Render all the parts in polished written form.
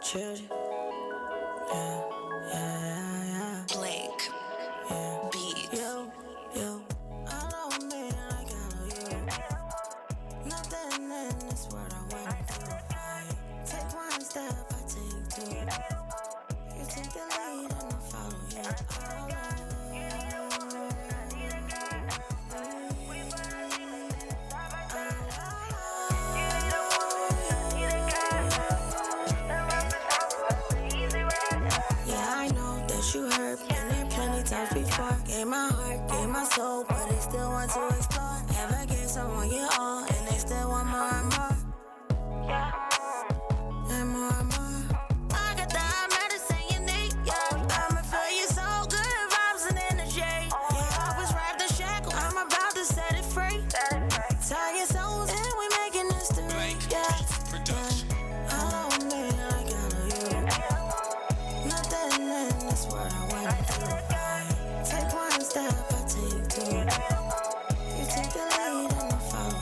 Children. Yeah, yeah, yeah. Blake. Yeah. Beats. Yo. I know me like I know you. Nothing in this world I wouldn't do. I take one step, I take two. You take the lead and I follow you. Yeah, I know that you hurt me plenty times before. Gave my heart, gave my soul, but they still want to explore. Ever gave someone your all, and they still want more and more. And more and more. I got that medicine you need, yeah. I'ma feel you so good, vibes and energy. Yeah, I was wrapped in shackles, I'm about to set it free. Tie your souls, and we making history, yeah. I know me like I know you. Nothing in this world I wouldn't do. I take one step, I take two. You take the lead and I follow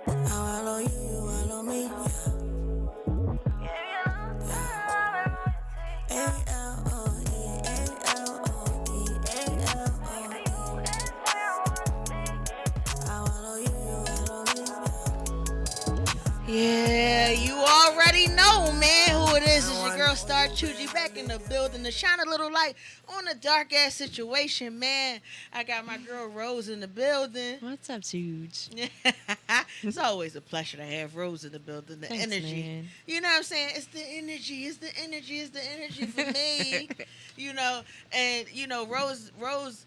I follow you, you follow me. Yeah, you already know, man, who it is. It's your girl StarChougie back in the building to shine a little light on a dark ass situation, man. I got my girl Rose in the building. What's up, Huge? It's always a pleasure to have Rose in the building. The Thanks, energy, man. you know what I'm saying? It's the energy. It's the energy. It's the energy for me. And Rose,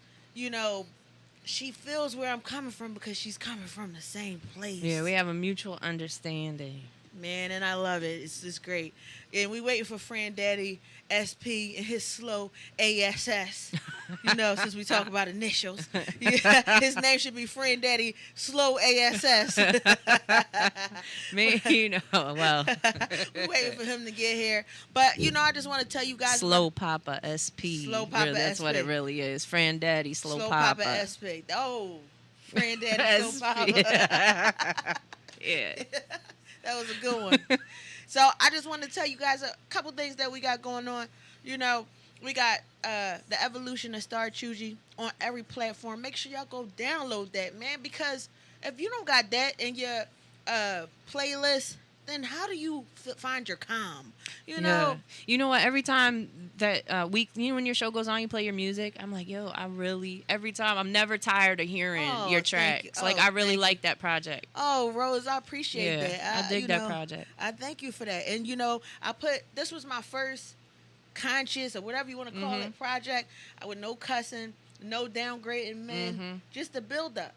she feels where I'm coming from because she's coming from the same place. Yeah, we have a mutual understanding. Man, and I love it. It's just great. And we waiting for Friend Daddy SP and his slow ASS. Since we talk about initials. Yeah, his name should be Friend Daddy Slow ASS. Me, well. We waiting for him to get here. But, I just want to tell you guys. Slow Papa SP. Slow Papa That's SP. what it really is. Friend Daddy, Slow Papa Papa. SP. Oh, Friend Daddy Slow Papa. Yeah. That was a good one. So I just want to tell you guys a couple things that we got going on. We got the evolution of StarChougie on every platform. Make sure y'all go download that, man, because if you don't got that in your playlist, then how do you find your calm? Yeah. You know what? Every time that week, when your show goes on, you play your music. I'm like, every time, I'm never tired of hearing your tracks. I really like that project. Oh, Rose, I appreciate that. I dig that project. I thank you for that. And, this was my first conscious or whatever you want to call it project. With no cussing, no downgrading men, just the build up,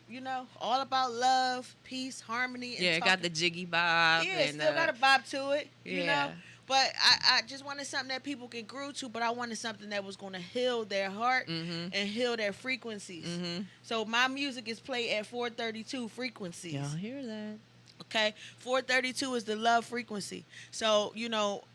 all about love, peace, harmony. And it got the jiggy bob. Yeah, and, still got a bob to it, yeah. But I just wanted something that people can groove to, but I wanted something that was going to heal their heart and heal their frequencies. So my music is played at 432 frequencies. Y'all hear that? Okay, 432 is the love frequency. So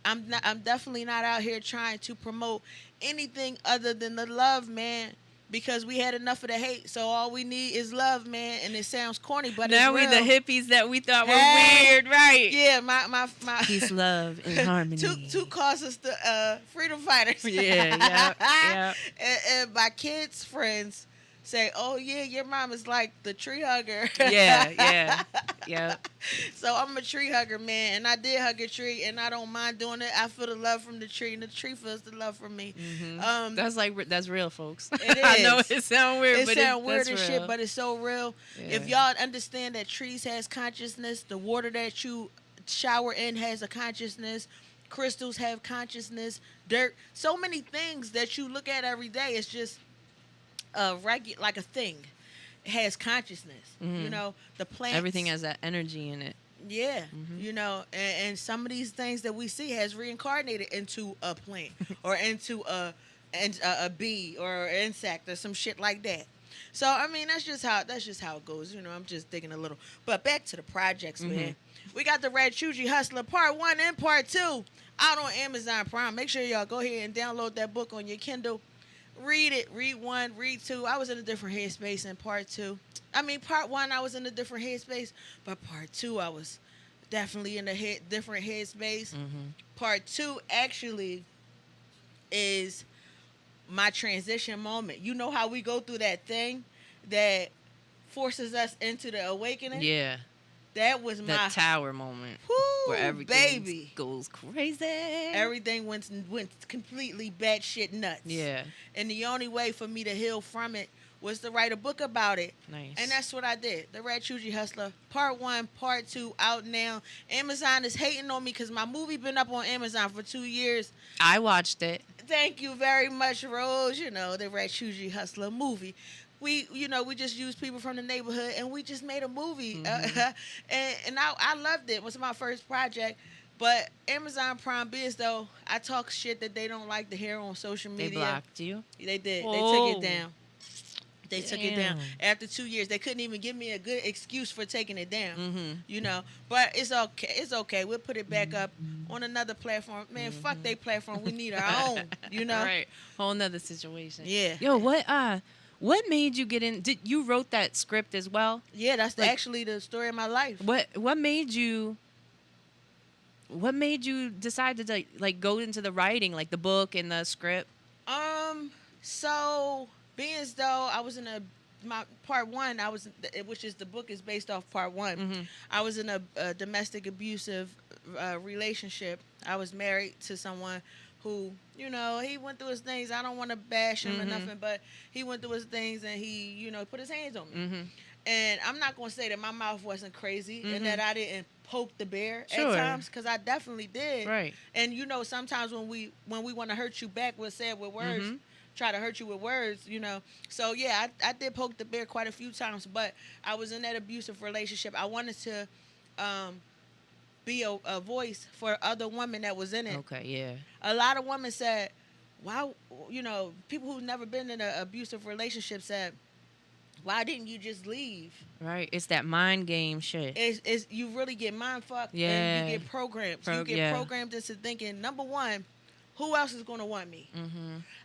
I'm definitely not out here trying to promote anything other than the love, man. Because we had enough of the hate, so all we need is love, man. And it sounds corny, but now it's we real. the hippies that we thought were weird, right? Yeah, my Peace, love, and harmony. two causes the freedom fighters. Yeah. And my kids' friends say, "Oh yeah, your mom is like the tree hugger." Yeah. So I'm a tree hugger, man, and I did hug a tree, and I don't mind doing it. I feel the love from the tree, and the tree feels the love from me. That's real, folks. It is. I know it sounds weird, It but sounds weird that's as real. shit, but it's so real. Yeah. If y'all understand that trees has consciousness, the water that you shower in has a consciousness, crystals have consciousness, dirt, so many things that you look at every day. It's just like a thing. It has consciousness. The plants. Everything has that energy in it. Yeah, and some of these things that we see has reincarnated into a plant or into a bee or an insect or some shit like that. So I mean, that's just how it goes. You know, I'm just thinking a little. But back to the projects, man. We got the StarChougie Hustler Part 1 and Part 2 out on Amazon Prime. Make sure y'all go ahead and download that book on your Kindle. Read it. Read 1, read 2. I was in a different headspace in Part 2. I mean, Part 1 I was in a different headspace, but Part 2 I was definitely in a different headspace. Part 2 actually is my transition moment. You know how we go through that thing that forces us into the awakening? Yeah. That was that tower moment. Whoo, where everything goes crazy. Everything went completely batshit nuts. Yeah. And the only way for me to heal from it was to write a book about it. Nice. And that's what I did. The StarChougie Hustler, Part 1, Part 2, out now. Amazon is hating on me because my movie been up on Amazon for 2 years. I watched it. Thank you very much, Rose. You know, the StarChougie Hustler movie. We just used people from the neighborhood, and we just made a movie. And I loved it. It was my first project. But Amazon Prime Biz, though, I talk shit that they don't like to hear on social media. They blocked you? They did. Whoa. They took it down. They took it down. After 2 years, they couldn't even give me a good excuse for taking it down. You know, but it's okay. It's okay. We'll put it back up on another platform. Man, fuck they platform. We need our own. You know, right? Whole nother situation. Yeah. Yo, what made you get in? Did you wrote that script as well? Yeah, that's actually the story of my life. What made you? What made you decide to like go into the writing, like the book and the script? So being as though I was in my Part 1, which is the book is based off Part 1. I was in a domestic abusive relationship. I was married to someone who, you know, he went through his things. I don't want to bash him or nothing, but he went through his things and he, you know, put his hands on me. And I'm not going to say that my mouth wasn't crazy and that I didn't poke the bear at times, because I definitely did. Right. And, you know, sometimes when we want to hurt you back, we'll say it with words. Try to hurt you with words, you know. So, yeah, I did poke the bear quite a few times, but I was in that abusive relationship. I wanted to be a voice for other women that was in it. Okay, yeah. A lot of women said, wow, you know, people who've never been in an abusive relationship said, why didn't you just leave? Right. It's that mind game shit. It's you really get mind fucked and you get programmed. You get programmed into thinking, number one, who else is going to want me?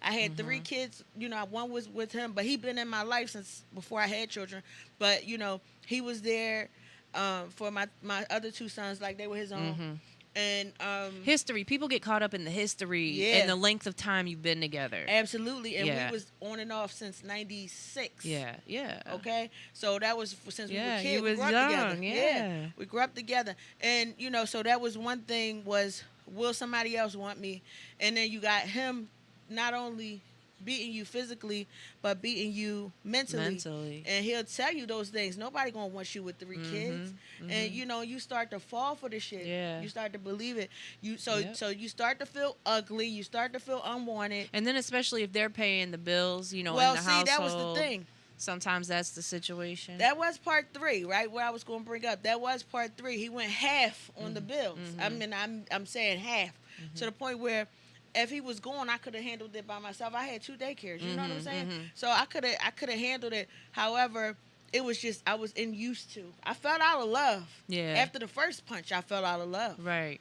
I had 3 kids. You know, one was with him, but he been in my life since before I had children. But, you know, he was there for my other 2 sons like they were his own. And history. People get caught up in the history and the length of time you've been together. Absolutely. And we was on and off since 96. Yeah, yeah. Okay? So that was since we were kids. You was we grew up young, together. yeah. We grew up together. And, you know, so that was one thing was, will somebody else want me? And then you got him not only beating you physically, but beating you mentally. And he'll tell you those things. Nobody gonna want you with 3 kids. And you know, you start to fall for this shit. Yeah. You start to believe it. So you start to feel ugly. You start to feel unwanted. And then especially if they're paying the bills, you know, well, in the see, household. that was the thing. Sometimes that's the situation. That was Part 3, right? What I was going to bring up. That was Part 3. He went half on the bills. I mean, I'm saying half to the point where if he was gone, I could have handled it by myself. I had 2 daycares. You know what I'm saying? So I could have handled it. However, it was just I was used to. I felt out of love. Yeah. After the first punch, I felt out of love. Right.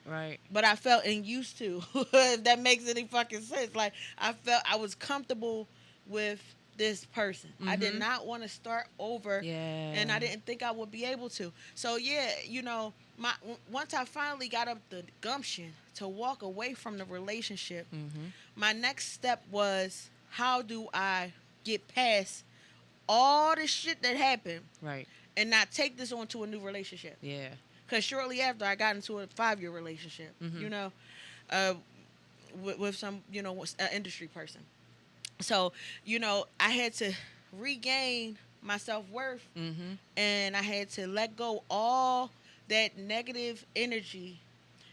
But I felt used to. If that makes any fucking sense. Like I was comfortable with this person. I did not want to start over. Yeah. And I didn't think I would be able to. So yeah, you know, once I finally got up the gumption to walk away from the relationship, my next step was, how do I get past all the shit that happened, right, and not take this on to a new relationship? Yeah. Because shortly after, I got into a 5-year relationship, you know, with some, you know, industry person. So, you know, I had to regain my self-worth, and I had to let go all that negative energy.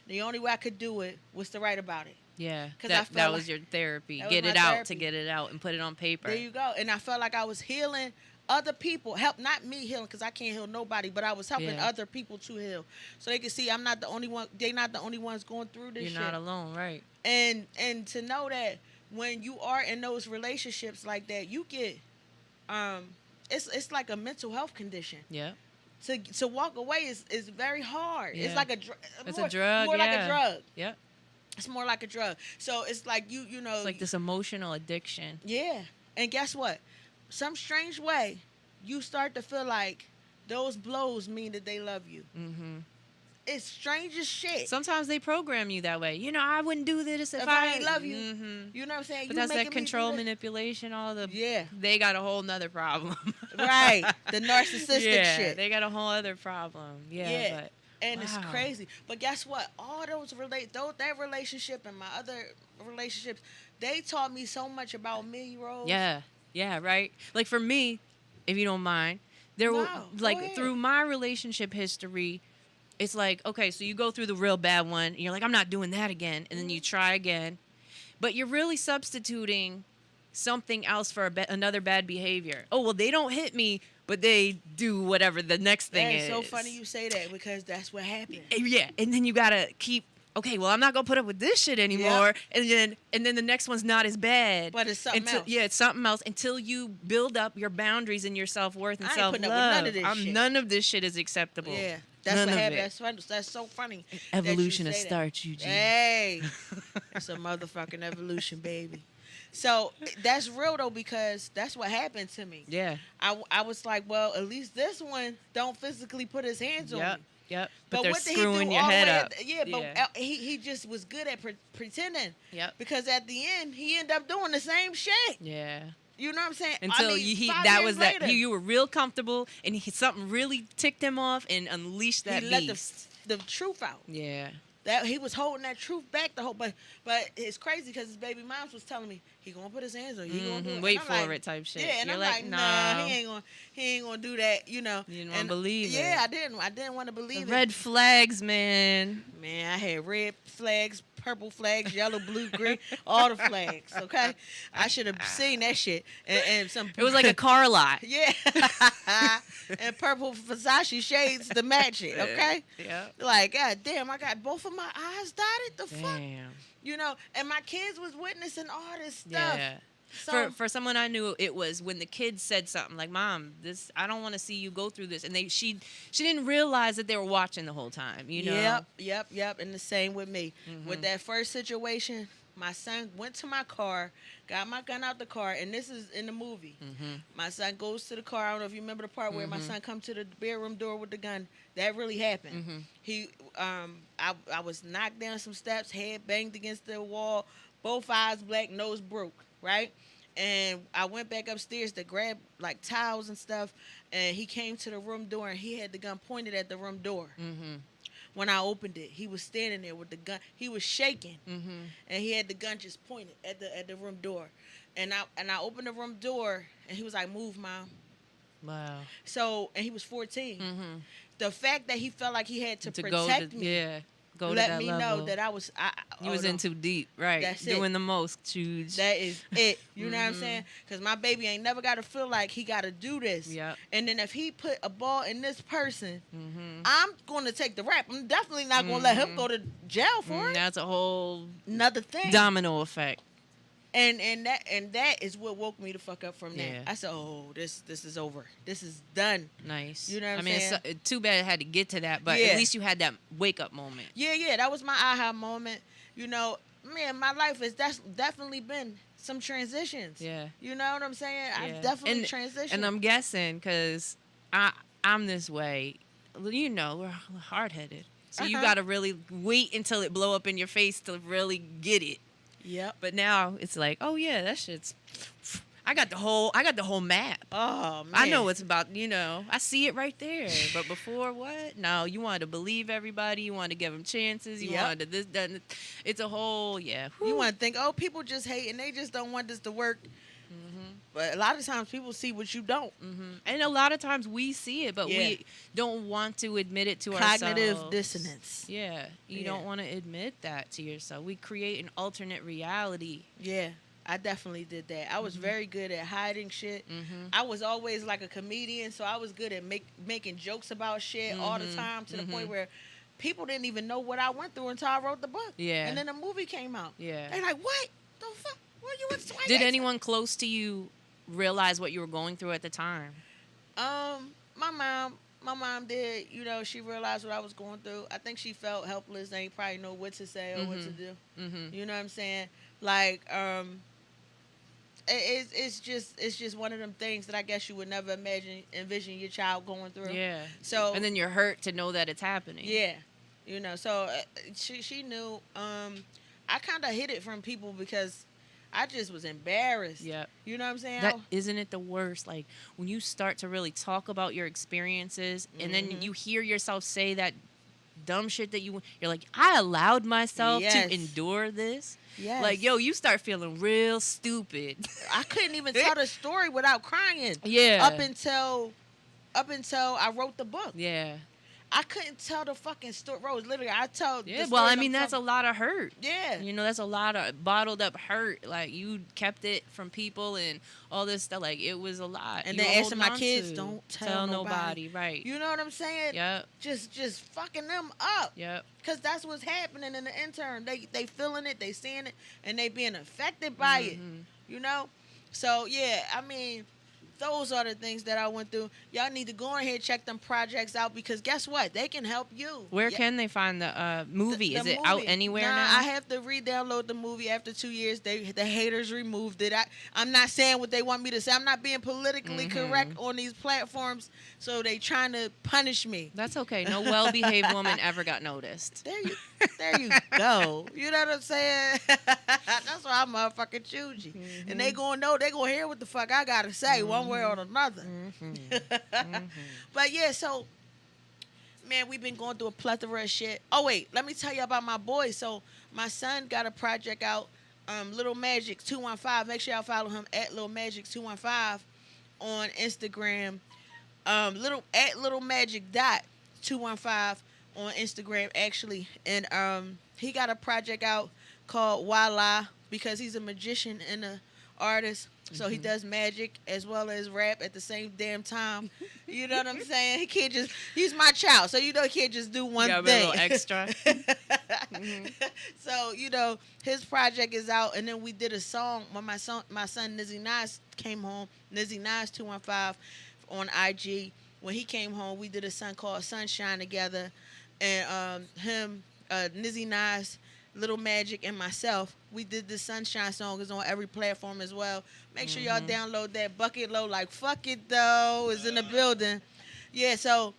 The only way I could do it was to write about it. Yeah, that was your therapy. That Get was it my out, therapy. to get it out and put it on paper. There you go. And I felt like I was healing other people. Not me healing, because I can't heal nobody, but I was helping other people to heal. So they could see I'm not the only one. They're not the only ones going through this shit. You're not alone, right. And to know that when you are in those relationships like that, you get it's like a mental health condition. Yeah. To walk away is very hard. Yeah. It's like a drug. It's a drug. More like a yeah. drug. Yep. It's more like a drug. So it's like you know. It's like this emotional addiction. Yeah. And guess what? Some strange way, you start to feel like those blows mean that they love you. Mm-hmm. It's strange as shit. Sometimes they program you that way. You know, I wouldn't do this if I ain't love you. Mm-hmm. You know what I'm saying? But You that's that making me do control, this. manipulation, all the... Yeah. They got a whole nother problem. Right. The narcissistic yeah, shit. they got a whole other problem. Yeah. But, and it's wow. crazy. But guess what? All those that relationship and my other relationships, they taught me so much about me, Rose. Yeah. Yeah, right? Like, for me, if you don't mind, there were, go like, ahead. through my relationship history, it's like, okay, so you go through the real bad one, and you're like, I'm not doing that again, and then you try again. But you're really substituting something else for another bad behavior. Oh, well, they don't hit me, but they do whatever the next thing is. It's so funny you say that because that's what happened. Yeah, and then you gotta keep. Okay, well, I'm not gonna put up with this shit anymore, and then the next one's not as bad. But it's something else. Yeah, it's something else until you build up your boundaries and your self-worth and I ain't putting up with self-love. none of this shit. None of this shit is acceptable. Yeah, that's None what of happened. it. That's funny. That's so funny. Evolution of that you say that. StarChougie. Hey, it's a motherfucking evolution, baby. So that's real though because that's what happened to me. Yeah. I was like, well, at least this one don't physically put his hands on me. Yep. But they're what did screwing he do your all the head way up. But he just was good at pretending. Yep. Because at the end, he ended up doing the same shit. Yeah. You know what I'm saying? Until 5 that years was later, that you were real comfortable and something really ticked him off and unleashed that he let beast. the truth out. Yeah. That he was holding that truth back the whole, but it's crazy because his baby moms was telling me he gonna put his hands on you. He gonna do it. Wait And I'm for like, it type shit. Yeah, and You're I'm like, like, nah, he ain't gonna do that. You know. You didn't want to believe it. Yeah, I didn't want to believe it. Red flags, man. Man, I had red flags, purple flags, yellow, blue, green, all the flags. Okay, I should have seen that shit. And some. It was like a car lot. Yeah. And purple Versace shades to match it. Okay. Yeah. Like, god damn, I got both of my eyes dotted. The fuck. Damn. You know, and my kids was witnessing all this stuff. Yeah. So, For someone I knew, it was when the kids said something like, "Mom, this I don't want to see you go through this," and she didn't realize that they were watching the whole time. You know. Yep. And the same with me. With that first situation, my son went to my car, got my gun out the car, and this is in the movie. My son goes to the car. I don't know if you remember the part where my son come to the bedroom door with the gun. That really happened. He, I was knocked down some steps, head banged against the wall, both eyes black, nose broke, right? And I went back upstairs to grab like towels and stuff, and he came to the room door and he had the gun pointed at the room door. When I opened it, he was standing there with the gun. He was shaking, and he had the gun just pointed at the room door. And I opened the room door, and he was like, "Move, Mom." Wow. So, and he was 14. The fact that he felt like he had to protect me, go to let that me level. know that I was. You was in too deep, right? That's Doing it. the most, Chooge. That is it. You know what I'm saying? Because my baby ain't never got to feel like he got to do this. Yep. And then if he put a ball in this person, I'm going to take the rap. I'm definitely not going to let him go to jail for it. That's a whole Another thing. domino effect. And that is what woke me the fuck up from there. Yeah. I said, oh, this is over. This is done. Nice. You know what I'm mean, saying? It's too bad it had to get to that, but Yeah. at least you had that wake up moment. Yeah, that was my aha moment. You know, man, my life has definitely been some transitions. Yeah. You know what I'm saying? Yeah. I've definitely transitioned. And I'm guessing because I'm this way. You know, we're hard headed, so you got to really wait until it blow up in your face to really get it. Yep. But now it's like, oh yeah, that shit's. I got the whole map. Oh man. I know what's about. You know, I see it right there. But before what? No, you wanted to believe everybody. You wanted to give them chances. You wanted to this, that. And it's a whole You want to think, oh, people just hate and they just don't want this to work. But a lot of times people see what you don't. And a lot of times we see it, but we don't want to admit it to ourselves. Cognitive dissonance. Yeah, you don't want to admit that to yourself. We create an alternate reality. Yeah, I definitely did that. I was very good at hiding shit. I was always like a comedian, so I was good at making jokes about shit all the time to the point where people didn't even know what I went through until I wrote the book. Yeah. And then the movie came out. Yeah. They're like, what the fuck? What you explaining? Did anyone close to you realize what you were going through at the time? My mom did. You know, she realized what I was going through. I think she felt helpless. They probably know what to say or what to do. Mm-hmm. You know what I'm saying? Like, it's just one of them things that I guess you would never envision your child going through. Yeah. So And then you're hurt to know that it's happening. yeah, you know. So she knew. I kind of hid it from people because I just was embarrassed. Yep. You know what I'm saying? That isn't it the worst? Like when you start to really talk about your experiences, and then you hear yourself say that dumb shit that you're like, I allowed myself Yes. to endure this. Yes. Like, yo, you start feeling real stupid. I couldn't even tell the story without crying. Yeah. Up until I wrote the book. Yeah. I couldn't tell the fucking story. Rose, literally, I told. Yeah. Well, I mean, that's a lot of hurt. Yeah. You know, that's a lot of bottled up hurt. Like, you kept it from people and all this stuff. Like, it was a lot. And you then were asking holding my on kids, to. don't tell nobody. Right. You know what I'm saying? Yep. Just fucking them up. Yep. Because that's what's happening in the intern. They feeling it, they seeing it, and they being affected by it. You know? So, yeah, I mean, those are the things that I went through. Y'all need to go ahead and check them projects out because guess what? They can help you. Where can they find the movie? The Is it movie. out anywhere Nah, now? I have to re-download the movie after 2 years. The haters removed it. I'm not saying what they want me to say. I'm not being politically correct on these platforms, so they trying to punish me. That's okay. No well-behaved woman ever got noticed. There you go. You know what I'm saying? That's why I'm motherfucking choosy. And they gonna know, they gonna hear what the fuck I gotta say one way or another. But yeah, so man, we've been going through a plethora of shit. Oh wait, let me tell you about my boy. So my son got a project out, Little Magic 215. Make sure y'all follow him at Little Magic 215 on Instagram. Little Magic dot 215 on Instagram actually, and he got a project out called Voila because he's a magician and a artist. So he does magic as well as rap at the same damn time. You know what I'm saying? He's my child. So, you know, he can't just do one Got a thing. little extra. So, you know, his project is out. And then we did a song when my son Nizzy Nas came home. Nizzy Nas 215 on IG. When he came home, we did a song called Sunshine together. And him, Nizzy Nas, Little Magic, and myself, we did the Sunshine song. It's on every platform as well. Make sure y'all download that. Bucket Low, like fuck it though, is in the building. Yeah, so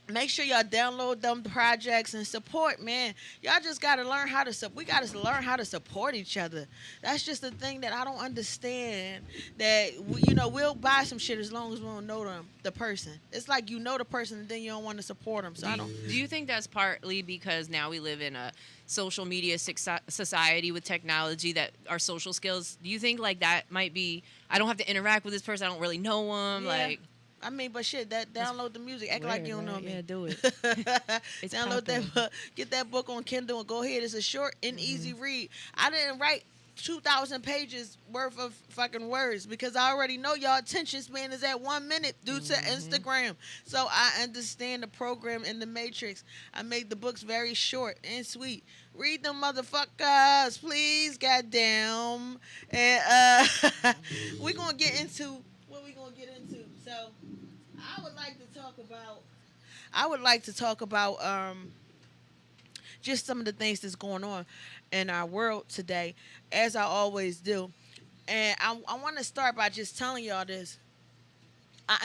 make sure y'all download them projects and support, man. Y'all just gotta learn how to we gotta learn how to support each other. That's just the thing that I don't understand. That we'll buy some shit as long as we don't know the person. It's like you know the person and then you don't want to support them. So I don't. Do you think that's partly because now we live in a social media society with technology, that our social skills, do you think like that might be, I don't have to interact with this person, I don't really know them, Yeah. like, I mean, but shit, download the music. Act like you don't know me. Yeah, do it. It's Download poppin'. that book. Get that book on Kindle and go ahead. It's a short and easy read. I didn't write 2,000 pages worth of fucking words because I already know y'all attention span is at 1 minute due to Instagram. So I understand the program in the Matrix. I made the books very short and sweet. Read them motherfuckers, please, goddamn. And we're going to get into what we're going to get into. So I would like to talk about just some of the things that's going on in our world today, as I always do. And I want to start by just telling y'all this. I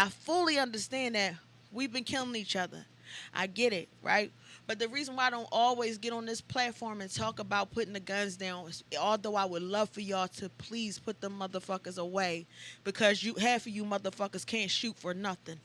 fully understand that we've been killing each other. I get it, right? But the reason why I don't always get on this platform and talk about putting the guns down, although I would love for y'all to please put them motherfuckers away, because half of you motherfuckers can't shoot for nothing.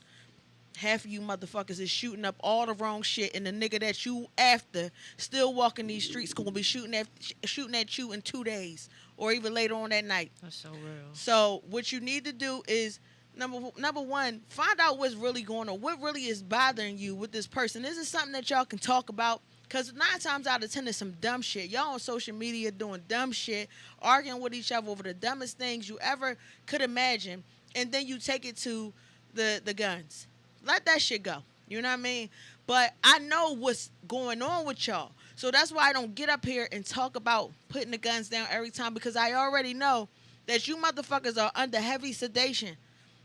Half of you motherfuckers is shooting up all the wrong shit, and the nigga that you after still walking these streets gonna be shooting at you in 2 days or even later on that night. That's so real. So what you need to do is number one, find out what's really going on. What really is bothering you with this person? This is something that y'all can talk about. Because 9 times out of 10 is some dumb shit. Y'all on social media doing dumb shit, arguing with each other over the dumbest things you ever could imagine. And then you take it to the guns. Let that shit go. You know what I mean? But I know what's going on with y'all. So that's why I don't get up here and talk about putting the guns down every time. Because I already know that you motherfuckers are under heavy sedation.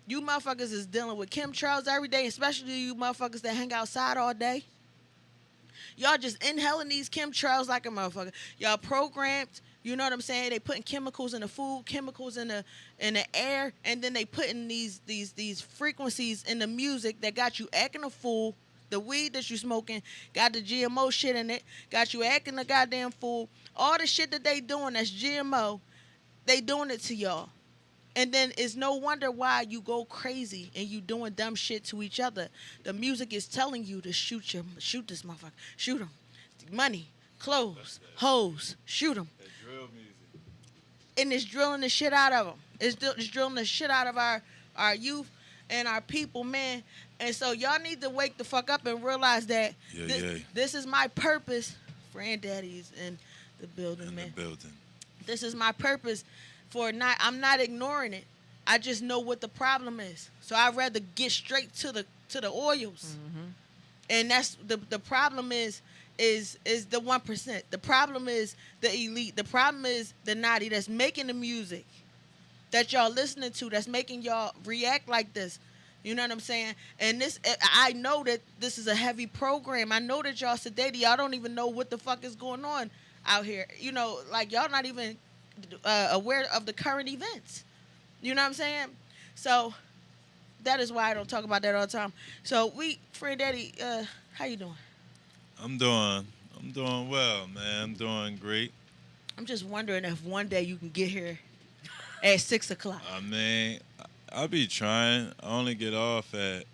You motherfuckers is dealing with chemtrails every day, especially you motherfuckers that hang outside all day. Y'all just inhaling these chemtrails like a motherfucker. Y'all programmed, you know what I'm saying? They putting chemicals in the food, chemicals in the air, and then they putting these frequencies in the music that got you acting a fool. The weed that you smoking got the GMO shit in it, got you acting a goddamn fool. All the shit that they doing that's GMO, they doing it to y'all. And then it's no wonder why you go crazy and you doing dumb shit to each other. The music is telling you to shoot this motherfucker. Shoot him. Money, clothes, hoes, shoot him. That drill music. And it's drilling the shit out of them. It's drilling the shit out of our youth and our people, man. And so y'all need to wake the fuck up and realize that this is my purpose. Granddaddy's in the building, man. This is my purpose. I'm not ignoring it. I just know what the problem is. So I'd rather get straight to the oils. Mm-hmm. And that's the problem is the 1%. The problem is the elite. The problem is the naughty that's making the music that y'all listening to, that's making y'all react like this. You know what I'm saying? And I know that this is a heavy program. I know that y'all sedated. Y'all don't even know what the fuck is going on out here. You know, like y'all not even aware of the current events. You know what I'm saying? So that is why I don't talk about that all the time. So Friend Daddy, how you doing? I'm doing well, man. I'm doing great. I'm just wondering if one day you can get here at 6 o'clock. I mean, I'll be trying. I only get off at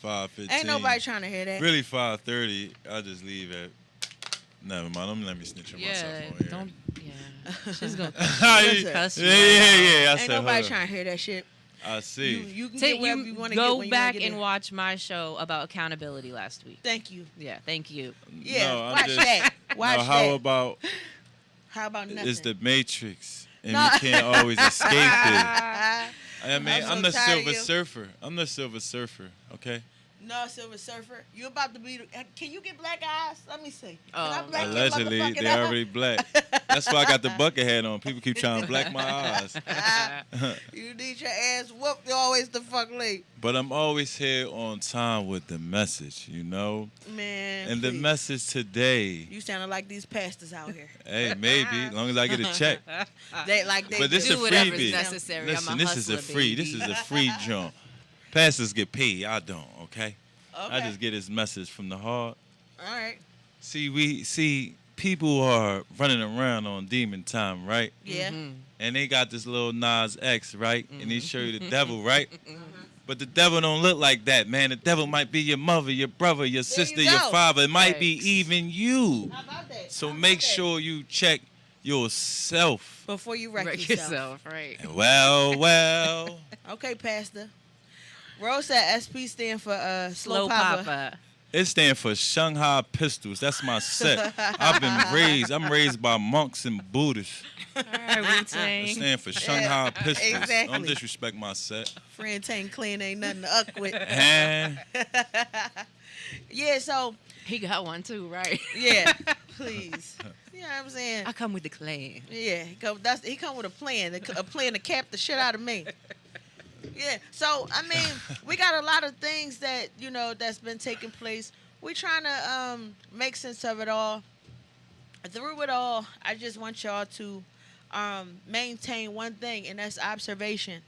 5:15. Ain't nobody trying to hear that. Really 5:30. I'll just leave at. Never mind. I'm let me snitch on myself on here. Don't. Yeah. She's gonna cuss you. Yeah. Ain't nobody trying to hear that shit. I see. You can get wherever you want to get. Go when back you get and watch my show about accountability last week. Thank you. Yeah, thank you. Yeah, no, watch that. Watch how that. How about nothing? It's the Matrix, and you can't always escape it. I mean, I'm the Silver Surfer. I'm the Silver Surfer. Okay. No, Silver Surfer. You about to be. Can you get black eyes? Let me see. Allegedly, they're already black. That's why I got the bucket hat on. People keep trying to black my eyes. You need your ass whooped. You're always the fuck late. But I'm always here on time with the message, you know? Man, and please. the message today. You sounding like these pastors out here. Hey, maybe. As long as I get a check. But this is a freebie. Necessary. Listen, this is a free. This is a free jump. Pastors get paid. I don't, okay? I just get his message from the heart. All right. See, people are running around on demon time, right? Yeah. Mm-hmm. And they got this little Nas X, right? Mm-hmm. And he show you the devil, right? Mm-hmm. But the devil don't look like that, man. The devil might be your mother, your brother, your sister, your father. It might be even you. How about that? So make sure you check yourself. Before you wreck yourself. Right. Well. Okay, Pastor. Rose said SP stand for Slow Papa. It stands for Shanghai Pistols. That's my set. I'm raised by monks and Buddhists. All right, Wu-Tang. It stands for Shanghai Pistols. Exactly. Don't disrespect my set. Friend Tang Clean ain't nothing to uck with. Yeah, so. He got one too, right? Yeah, please. You know what I'm saying? I come with the clan. Yeah, he come with a plan to cap the shit out of me. Yeah, so I mean, we got a lot of things that that's been taking place. We're trying to make sense of it all. Through it all, I just want y'all to maintain one thing, and that's observation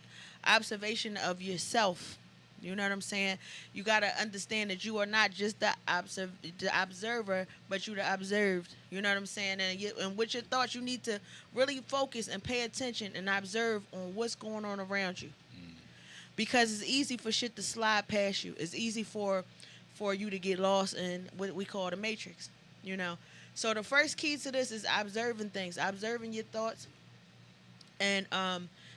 of yourself. You know what I'm saying? You got to understand that you are not just the observer, but you're the observed. You know what I'm saying? And with your thoughts, you need to really focus and pay attention and observe on what's going on around you. Because it's easy for shit to slide past you. It's easy for you to get lost in what we call the matrix, So the first key to this is observing things, observing your thoughts, and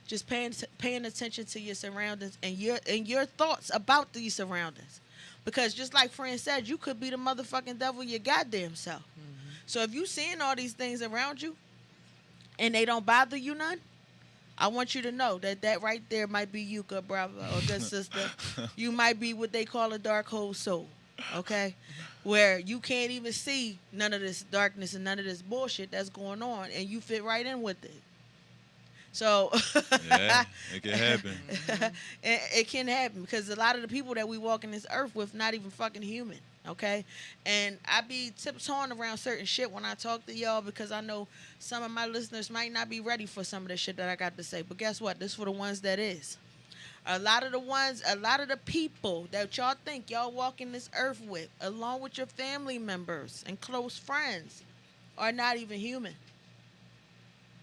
just paying attention to your surroundings and your thoughts about these surroundings. Because just like Friend said, you could be the motherfucking devil your goddamn self. Mm-hmm. So if you seeing all these things around you and they don't bother you none, I want you to know that right there might be you, good brother or good sister. You might be what they call a dark hole soul, okay? Where you can't even see none of this darkness and none of this bullshit that's going on, and you fit right in with it. So Yeah, it can happen. it can happen because a lot of the people that we walk in this earth with not even fucking human. Okay, and I be tiptoeing around certain shit when I talk to y'all because I know some of my listeners might not be ready for some of the shit that I got to say. But guess what? This for the ones that is. A lot of the people that y'all think y'all walking this earth with, along with your family members and close friends, are not even human.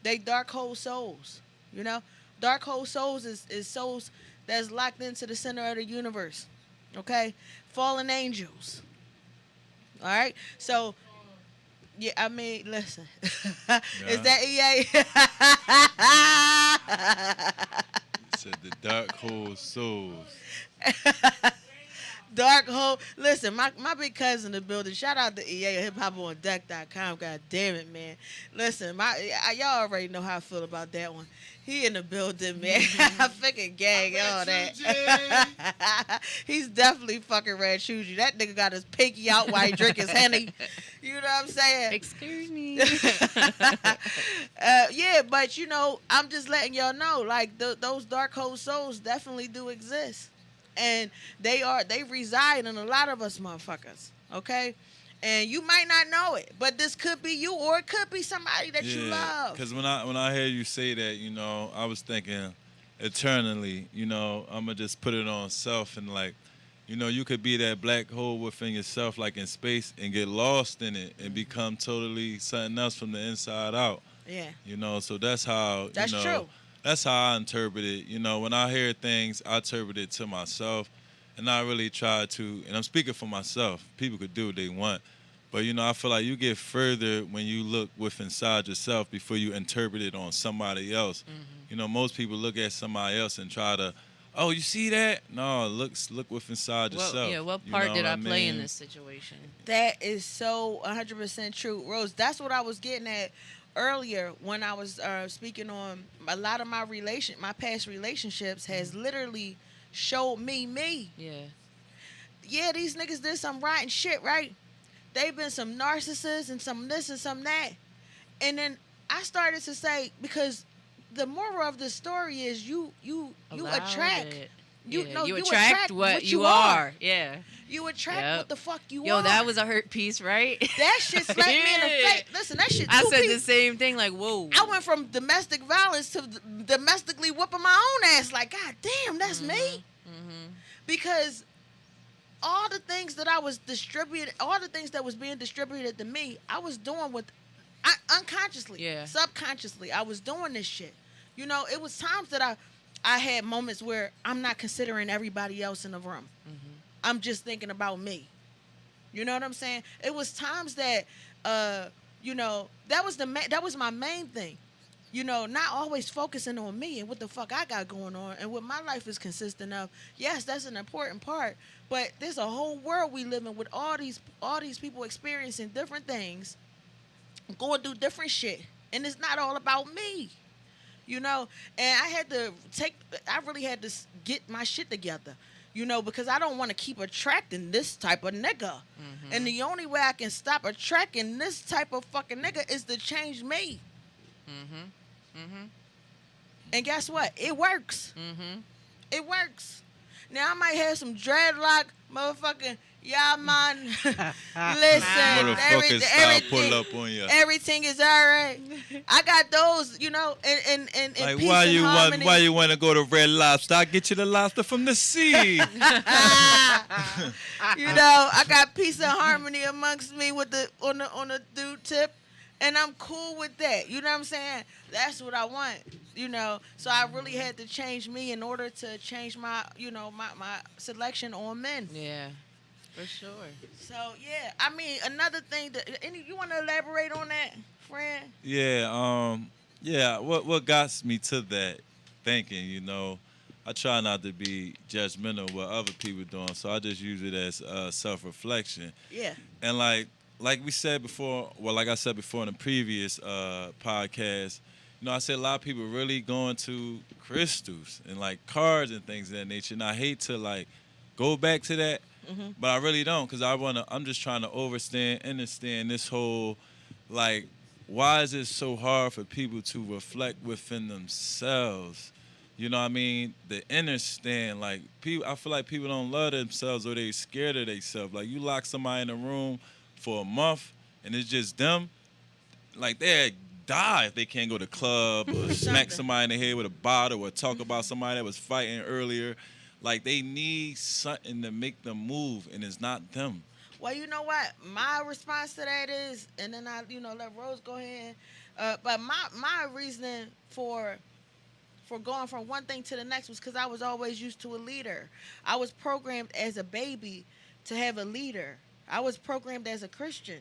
They dark hole souls, you know? Dark hole souls is souls that's locked into the center of the universe, okay? Fallen angels, all right? So, yeah, I mean, listen. Is that EA? Said the dark hole souls. Dark hole. Listen, my big cousin in the building. Shout out to EA at hiphopOnDeck.com. God damn it, man. Listen, y'all already know how I feel about that one. He in the building, man. I fucking gang all that. He's definitely fucking Red Chougie. That nigga got his pinky out while he drink his Henny. You know what I'm saying? Excuse me. Yeah, but you know, I'm just letting y'all know, like those dark hole souls definitely do exist, and they reside in a lot of us motherfuckers. Okay, and you might not know it, but this could be you, or it could be somebody that you love. Because when I hear you say that, you know, I was thinking eternally. You know, I'm gonna just put it on self and like. You know, you could be that black hole within yourself, like in space, and get lost in it and become totally something else from the inside out. Yeah. You know, so that's how, That's you know, true. that's how I interpret it. You know, when I hear things, I interpret it to myself, and I really try to, and I'm speaking for myself. People could do what they want. But, you know, I feel like you get further when you look within inside yourself before you interpret it on somebody else. Mm-hmm. You know, most people look at somebody else and try to, oh, you see that? No, look within inside yourself. Yeah, what part did I play in mean? this situation? That is so 100% true, Rose. That's what I was getting at earlier when I was speaking on a lot of my past relationships has literally showed me. Yeah. Yeah, these niggas did some rotten shit, right? They've been some narcissists and some this and some that. And then I started to say, because the moral of the story is you attract. You attract what you are. Yeah. You attract what the fuck you are. Yo, that was a hurt piece, right? That shit slapped me in the face. Listen, that shit. I said the same thing. Like, whoa. I went from domestic violence to domestically whooping my own ass. Like, God damn, that's me. Mm-hmm. Because all the things that I was distributed, all the things that was being distributed to me, I was doing with unconsciously, subconsciously. I was doing this shit. You know, it was times that I had moments where I'm not considering everybody else in the room. Mm-hmm. I'm just thinking about me. You know what I'm saying? It was times that, you know, that was my main thing. You know, not always focusing on me and what the fuck I got going on and what my life is consistent of. Yes, that's an important part, but there's a whole world we live in with all these people experiencing different things, going through different shit, and it's not all about me. You know, and I really had to get my shit together, you know, because I don't want to keep attracting this type of nigga. Mm-hmm. And the only way I can stop attracting this type of fucking nigga is to change me. Mm-hmm. Mm-hmm. And guess what? It works. Mm-hmm. It works. Now, I might have some dreadlock motherfucking, yeah, man. Listen, everything is all right. I got those, you know, and like, peace why and harmony. Why you want to go to Red Lobster? I'll get you the lobster from the sea. You know, I got peace and harmony amongst me with on the dude tip. And I'm cool with that. You know what I'm saying? That's what I want. You know, so I really had to change me in order to change my, you know, my selection on men. Yeah, for sure. So yeah, I mean, another thing you want to elaborate on that, friend? Yeah, yeah. What got me to that thinking, you know, I try not to be judgmental of what other people doing, so I just use it as self-reflection. Yeah. And like we said before, well, like I said before in the previous podcast, you know, I said a lot of people really going to crystals and like cards and things of that nature. And I hate to like go back to that, but I really don't, because I'm just trying to understand this whole like why is it so hard for people to reflect within themselves? You know what I mean? The inner stand, like people, I feel like people don't love themselves or they scared of themselves. Like you lock somebody in a room for a month and it's just them, like they die if they can't go to the club or smack somebody in the head with a bottle or talk about somebody that was fighting earlier. Like they need something to make them move, and it's not them. Well, you know what? My response to that is, and then I, let Rose go ahead. But my reasoning for going from one thing to the next was because I was always used to a leader. I was programmed as a baby to have a leader. I was programmed as a Christian.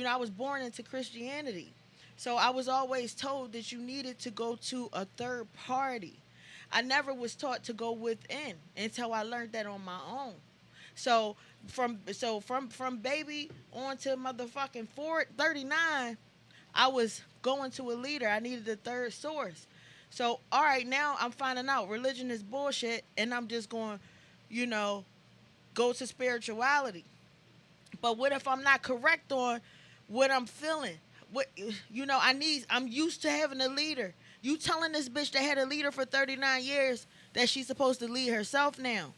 I was born into Christianity. So I was always told that you needed to go to a third party. I never was taught to go within until I learned that on my own. So from baby on to motherfucking 39, I was going to a leader. I needed a third source. So, all right, now I'm finding out religion is bullshit, and I'm just going, go to spirituality. But what if I'm not correct on what I'm feeling? I'm used to having a leader. You telling this bitch that had a leader for 39 years that she's supposed to lead herself now.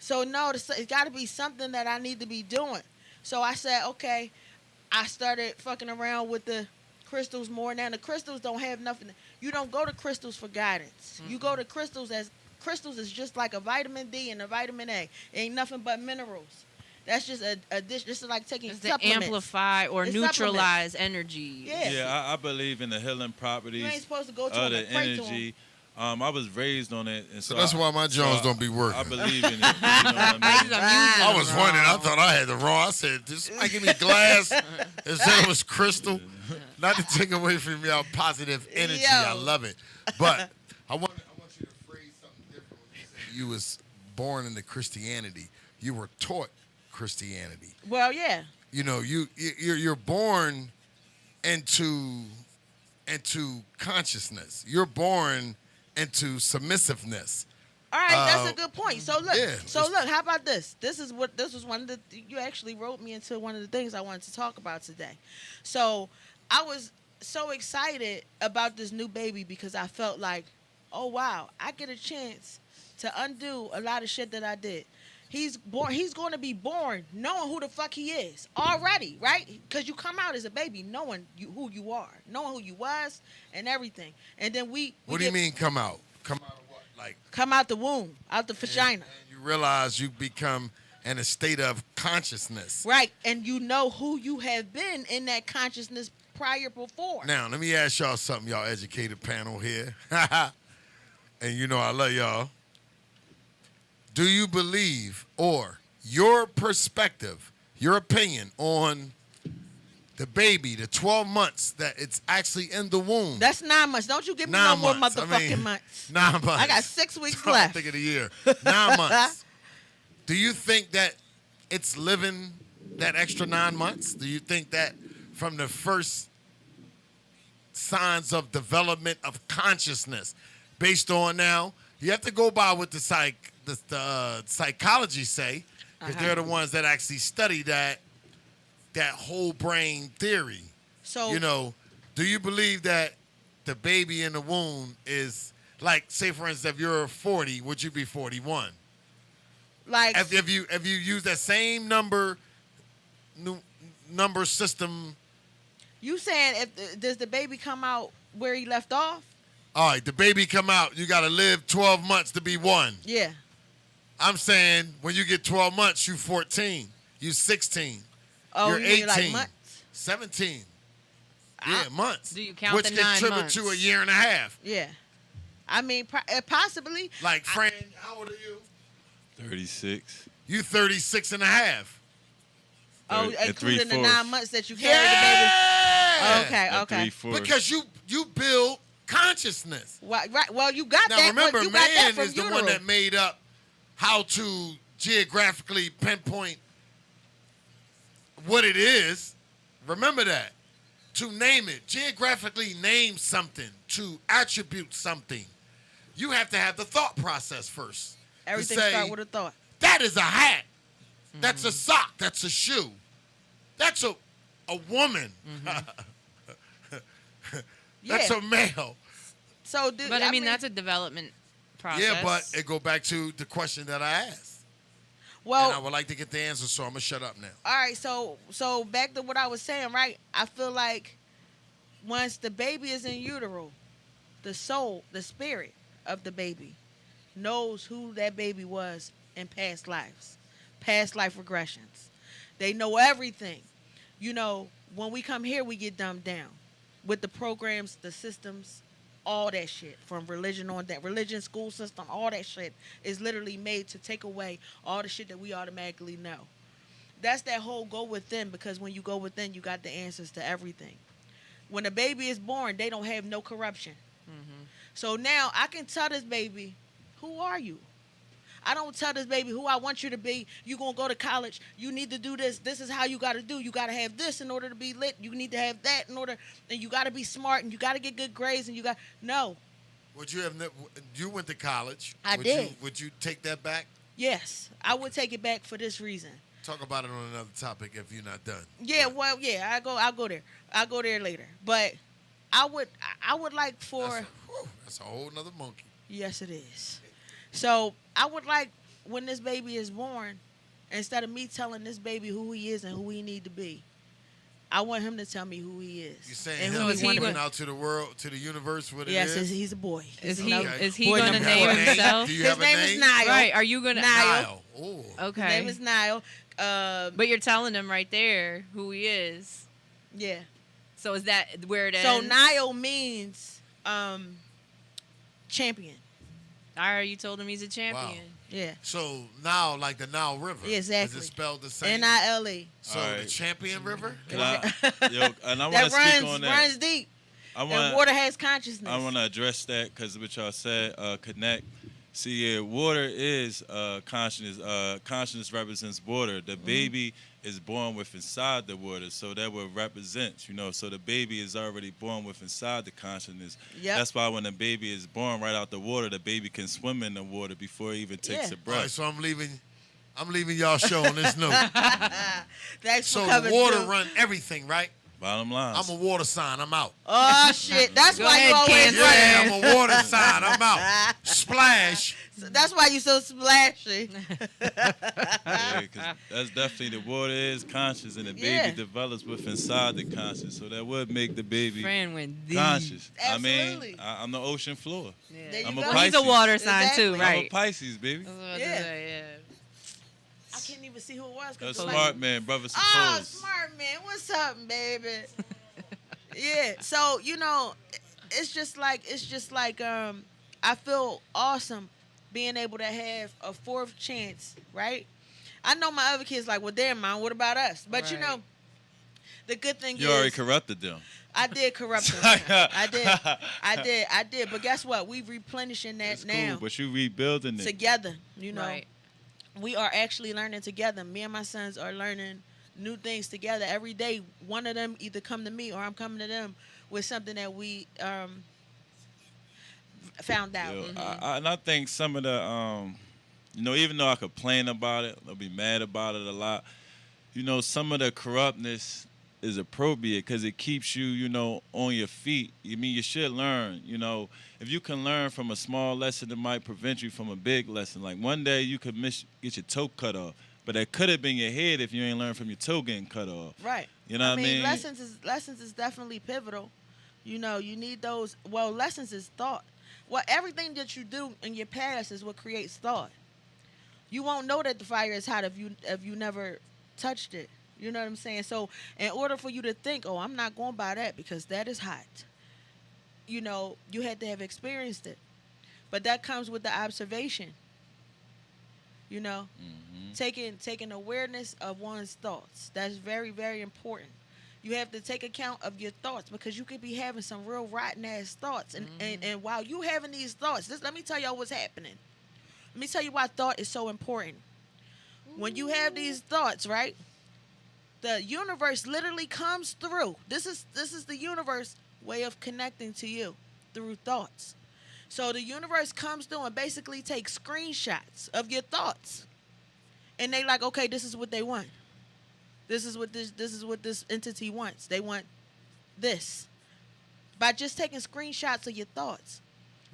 So, no, it's got to be something that I need to be doing. So I said, okay, I started fucking around with the crystals more. Now, the crystals don't have nothing. You don't go to crystals for guidance. Mm-hmm. You go to crystals as crystals is just like a vitamin D and a vitamin A. It ain't nothing but minerals. That's just a dish. This is like taking supplements. To amplify or neutralize energy. Yeah, I believe in the healing properties. You ain't supposed to go to the energy. I was raised on it, and so that's why my Jones don't be working. I believe in it. You know what I mean? I was wondering. I thought I had the wrong. I said, "This might give me glass." It said it was crystal. Not to take away from y'all positive energy. I love it, but I want you to phrase something different. When you said you was born into Christianity. You were taught Christianity. Well, yeah. You're born into consciousness. You're born into submissiveness. All right, that's a good point. So look, how about this? This was one of the you actually wrote me into one of the things I wanted to talk about today. So I was so excited about this new baby because I felt like, oh wow, I get a chance to undo a lot of shit that I did. He's going to be born knowing who the fuck he is already, right? Because you come out as a baby knowing who you are, knowing who you was and everything. And then What do you mean come out? Come out of what? Like come out the womb, out the vagina. And you realize you become in a state of consciousness. Right, and you know who you have been in that consciousness before. Now, let me ask y'all something, y'all educated panel here. And I love y'all. Do you believe, or your perspective, your opinion on the baby, the 12 months that it's actually in the womb? That's 9 months. Don't you give me no more motherfucking months. 9 months. I got 6 weeks left. I think of the year. 9 months. Do you think that it's living that extra 9 months? Do you think that from the first signs of development of consciousness, based on now, you have to go by what the psychology say, because they're the ones that actually study that whole brain theory. So, do you believe that the baby in the womb is like, say for instance, if you're 40, would you be 41? Like if you use that same number system. You saying does the baby come out where he left off? All right, the baby come out, you got to live 12 months to be 1. Yeah. I'm saying when you get 12 months, you 14, you 16, you're 18, like months? 17. Yeah, months. Do you count the 9 months? Which contribute to a year and a half. Yeah. I mean, possibly. Like, Fran, how old are you? 36. You 36 and a half. Oh, including the 9 months that you carried Yeah! the baby. Okay. Because you build consciousness. Right. Well, you got now, that. Now, remember, you got man that is the one that made up how to geographically pinpoint what it is. Remember that. To name it, geographically name something, to attribute something, you have to have the thought process first. Everything starts with a thought. That is a hat. Mm-hmm. That's a sock. That's a shoe. That's a woman. Mm-hmm. That's a male. So, But I mean, that's a development process. Yeah, but it go back to the question that I asked. well, And I would like to get the answer, so I'm gonna shut up now. all right. So back to what I was saying, right? I feel like once the baby is in utero, the soul, the spirit of the baby knows who that baby was in past lives, past life regressions. They know everything. You know, when we come here, we get dumbed down with the programs, the systems, all that shit from religion on that religion, school system, all that shit is literally made to take away all the shit that we automatically know. That's that whole go within, because when you go within, you got the answers to everything. When a baby is born, they don't have no corruption. Mm-hmm. So now I can tell this baby, who are you? I don't tell this baby who I want you to be. You going to go to college. You need to do this. This is how you got to do. You got to have this in order to be lit. You need to have that in order. And you got to be smart. And you got to get good grades. And you got... No. Would you have? You went to college. I did. Would you take that back? Yes. I would take it back for this reason. Talk about it on another topic if you're not done. Yeah, well, yeah. I'll go there. I'll go there later. But I would like for... That's a whole nother monkey. Yes, it is. So I would like, when this baby is born, instead of me telling this baby who he is and who he need to be, I want him to tell me who he is. You're saying and him who is he coming wants. out to the world, to the universe, what it Yes, is? he's a boy. Is He's he another- Okay. is he boy going to number name one. himself? Do you His have a name name? is Niall. Right? Are you gonna? Niall. Oh. Okay. His name is Niall. But you're telling him right there who he is. Yeah. So is that where it ends? So Niall means champion. All right, you told him he's a champion. Yeah. So now, like the Nile River. Yeah, exactly. Is it spelled the same? Nile. So All the right. Champion River? And I want That to speak on that. runs deep. I And want water has consciousness. I want to address that because what y'all said, connect. See, yeah, water is consciousness. Consciousness represents water. The baby is born with inside the water, so that what represents, so the baby is already born with inside the consciousness. Yep. That's why when the baby is born right out the water, the baby can swim in the water before he even takes Yeah. a All breath. right, so I'm leaving y'all show on this note. Thanks So for coming water through. run everything, right? Bottom line. I'm a water sign. I'm out. Oh shit! That's Go why ahead, you always Cancer. running. Yeah, I'm a water sign. I'm out. Splash. So that's why you so splashy. Yeah, 'cause that's definitely the water is conscious, and the baby Yeah. develops with inside the conscious. So that would make the baby Friend went deep. conscious. Absolutely. I'm the ocean floor. Yeah. There you I'm go. a Well, he's a Pisces. water sign Exactly. too, I'm a I'm a right? Pisces, baby. Yeah. Yeah. I can't even see who it was. That's 'cause the smart light- man, brother. Oh, Suppose. smart man. What's up, baby? Yeah. So it's just like I feel awesome being able to have a fourth chance, right? I know my other kids like, well, damn, man, what about us? But Right. the good thing You is already corrupted them. I did corrupt them. I did. But guess what? We replenishing that That's now cool, but you rebuilding it. together. Right. We are actually learning together. Me and my sons are learning new things together every day. One of them either come to me or I'm coming to them with something that we found out. Yo, and I think some of the, even though I complain about it, I'll be mad about it a lot. Some of the corruptness is appropriate because it keeps you, on your feet. You should learn. If you can learn from a small lesson, it might prevent you from a big lesson. Like one day you could get your toe cut off, but that could have been your head if you ain't learned from your toe getting cut off. Right. You know what I mean? Lessons is definitely pivotal. You need those. Well, lessons is thought. Well, everything that you do in your past is what creates thought. You won't know that the fire is hot if you never touched it. You know what I'm saying? So in order for you to think, oh, I'm not going by that because that is hot, you had to have experienced it. But that comes with the observation. Taking awareness of one's thoughts. That's very, very important. You have to take account of your thoughts because you could be having some real rotten ass thoughts. And while you having these thoughts, let me tell y'all what's happening. Let me tell you why thought is so important. When you have these thoughts, right? The universe literally comes through. This is the universe way of connecting to you through thoughts. So the universe comes through and basically takes screenshots of your thoughts. And they like, okay, this is what they want. This is what this entity wants. They want this. by just taking screenshots of your thoughts.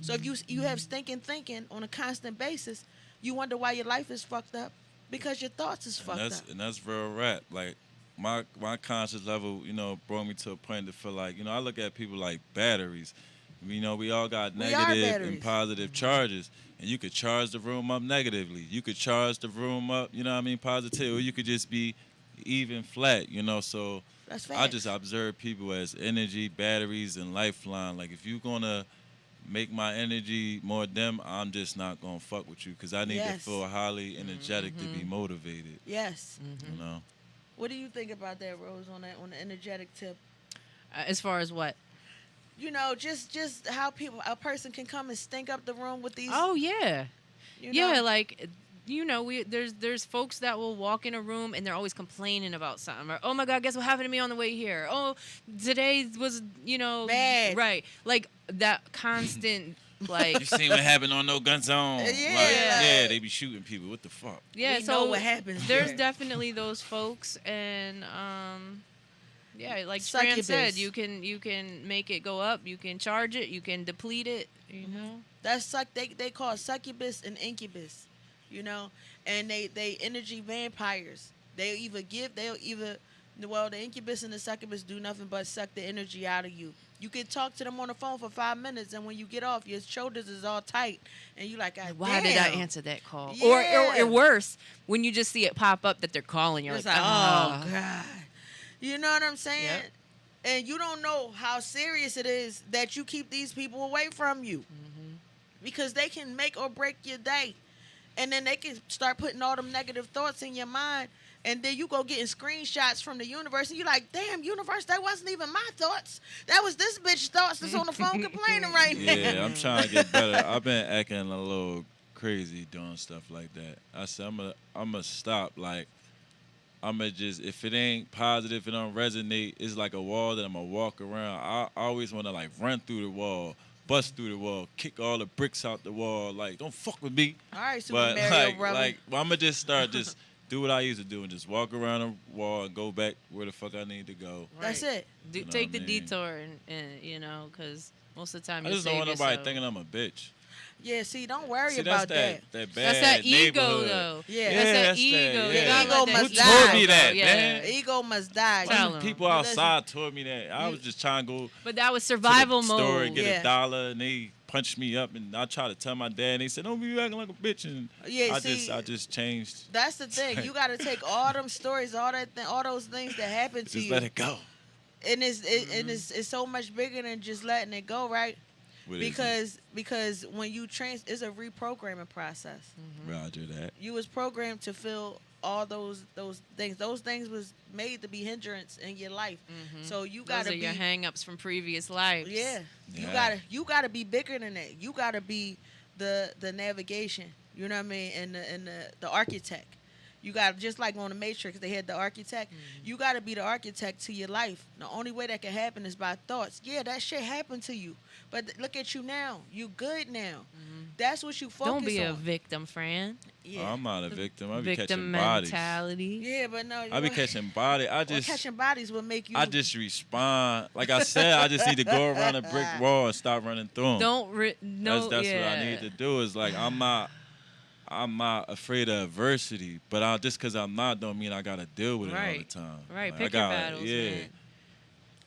So if you have stinking thinking on a constant basis, you wonder why your life is fucked up because your thoughts is fucked up. And that's real rap. Like my conscious level, brought me to a point to feel like, I look at people like batteries. We all got We are negative batteries. and positive charges. And you could charge the room up negatively. You could charge the room up, positive. Or you could just be even flat, So That's I facts. just observe people as energy, batteries, and lifeline. Like, if you're going to make my energy more dim, I'm just not going to fuck with you because I need to Yes. feel highly energetic to be motivated, Yes. Mm-hmm. What do you think about that, Rose, on the energetic tip? As far as what? Just how a person can come and stink up the room with these. Oh yeah, you yeah. know? Like, there's folks that will walk in a room and they're always complaining about something. Or, oh my God, guess what happened to me on the way here? Oh, today was Bad. Right, like that constant. Like, You seen what happened on No Gun Zone? Yeah. Like, yeah, they be shooting people. What the fuck? yeah, We so know what happens There's there. definitely those folks, and yeah, like Fran Succubus. said, you can make it go up, you can charge it, you can deplete it. You know, That's they call succubus and incubus, and they energy vampires. The incubus and the succubus do nothing but suck the energy out of you. You can talk to them on the phone for 5 minutes, and when you get off, your shoulders is all tight, and you like, God, why did I damn. answer that call? Yeah. Or worse, when you just see it pop up that they're calling, you're It's like, like, oh. oh God, you know what I'm saying? Yep. And you don't know how serious it is that you keep these people away from you, because they can make or break your day, and then they can start putting all them negative thoughts in your mind. And then you go getting screenshots from the universe, and you're like, damn, universe, that wasn't even my thoughts. That was this bitch's thoughts that's on the phone complaining right now. Yeah, I'm trying to get better. I've been acting a little crazy doing stuff like that. I said I'm gonna stop. Like, I'm gonna just, if it ain't positive, it don't resonate. It's like a wall that I'm gonna walk around. I always want to like run through the wall, bust through the wall, kick all the bricks out the wall. Like, don't fuck with me. All right, Super But Mario brother. I'm gonna just start just do what I used to do and just walk around the wall and go back where the fuck I need to go. That's it. You know Take what the I mean? detour, and because most of the time I you just don't save want nobody yourself. thinking I'm a bitch. Yeah, see, don't worry See, about that's that. that bad That's that ego, neighborhood. though. Yeah. That's that that's ego. that, You yeah. gotta Ego let that must ego die. told me that, go. Yeah. man? Ego must die. Tell Some 'em. people outside told me that. I was just trying to go But that was to survival the store and mode. get Yeah. $1, and they punched me up, and I tried to tell my dad, and he said, "Don't be acting like a bitch." And Yeah, I just changed. That's the thing. You got to take all them stories, all those things that happen to Just you, let it go. and it's so much bigger than just letting it go, right? What is it? Because when you it's a reprogramming process. Roger that. You was programmed to feel all those things. Those things was made to be hindrance in your life. So you Those gotta are be your hang-ups from previous lives. yeah. Yeah. You gotta be bigger than that. You gotta be the navigation. You know what I mean? And the architect. You got, just like on the Matrix, they had the architect. You got to be the architect to your life. The only way that can happen is by thoughts. Yeah, that shit happened to you, but look at you now. You good now. That's what you focus on. Don't be a victim, Fran. Yeah. I'm not a victim. I be Victim catching bodies. mentality. Yeah, but no. I be catching bodies. catching bodies will make you. I just respond. Like I said, I just need to go around a brick wall and stop running through them. No. That's yeah. what I need to do. Is like I'm not afraid of adversity, but just because I'm not don't mean I gotta deal with it all the Right. time. Right. Like, Pick I your gotta- battles, yeah. man.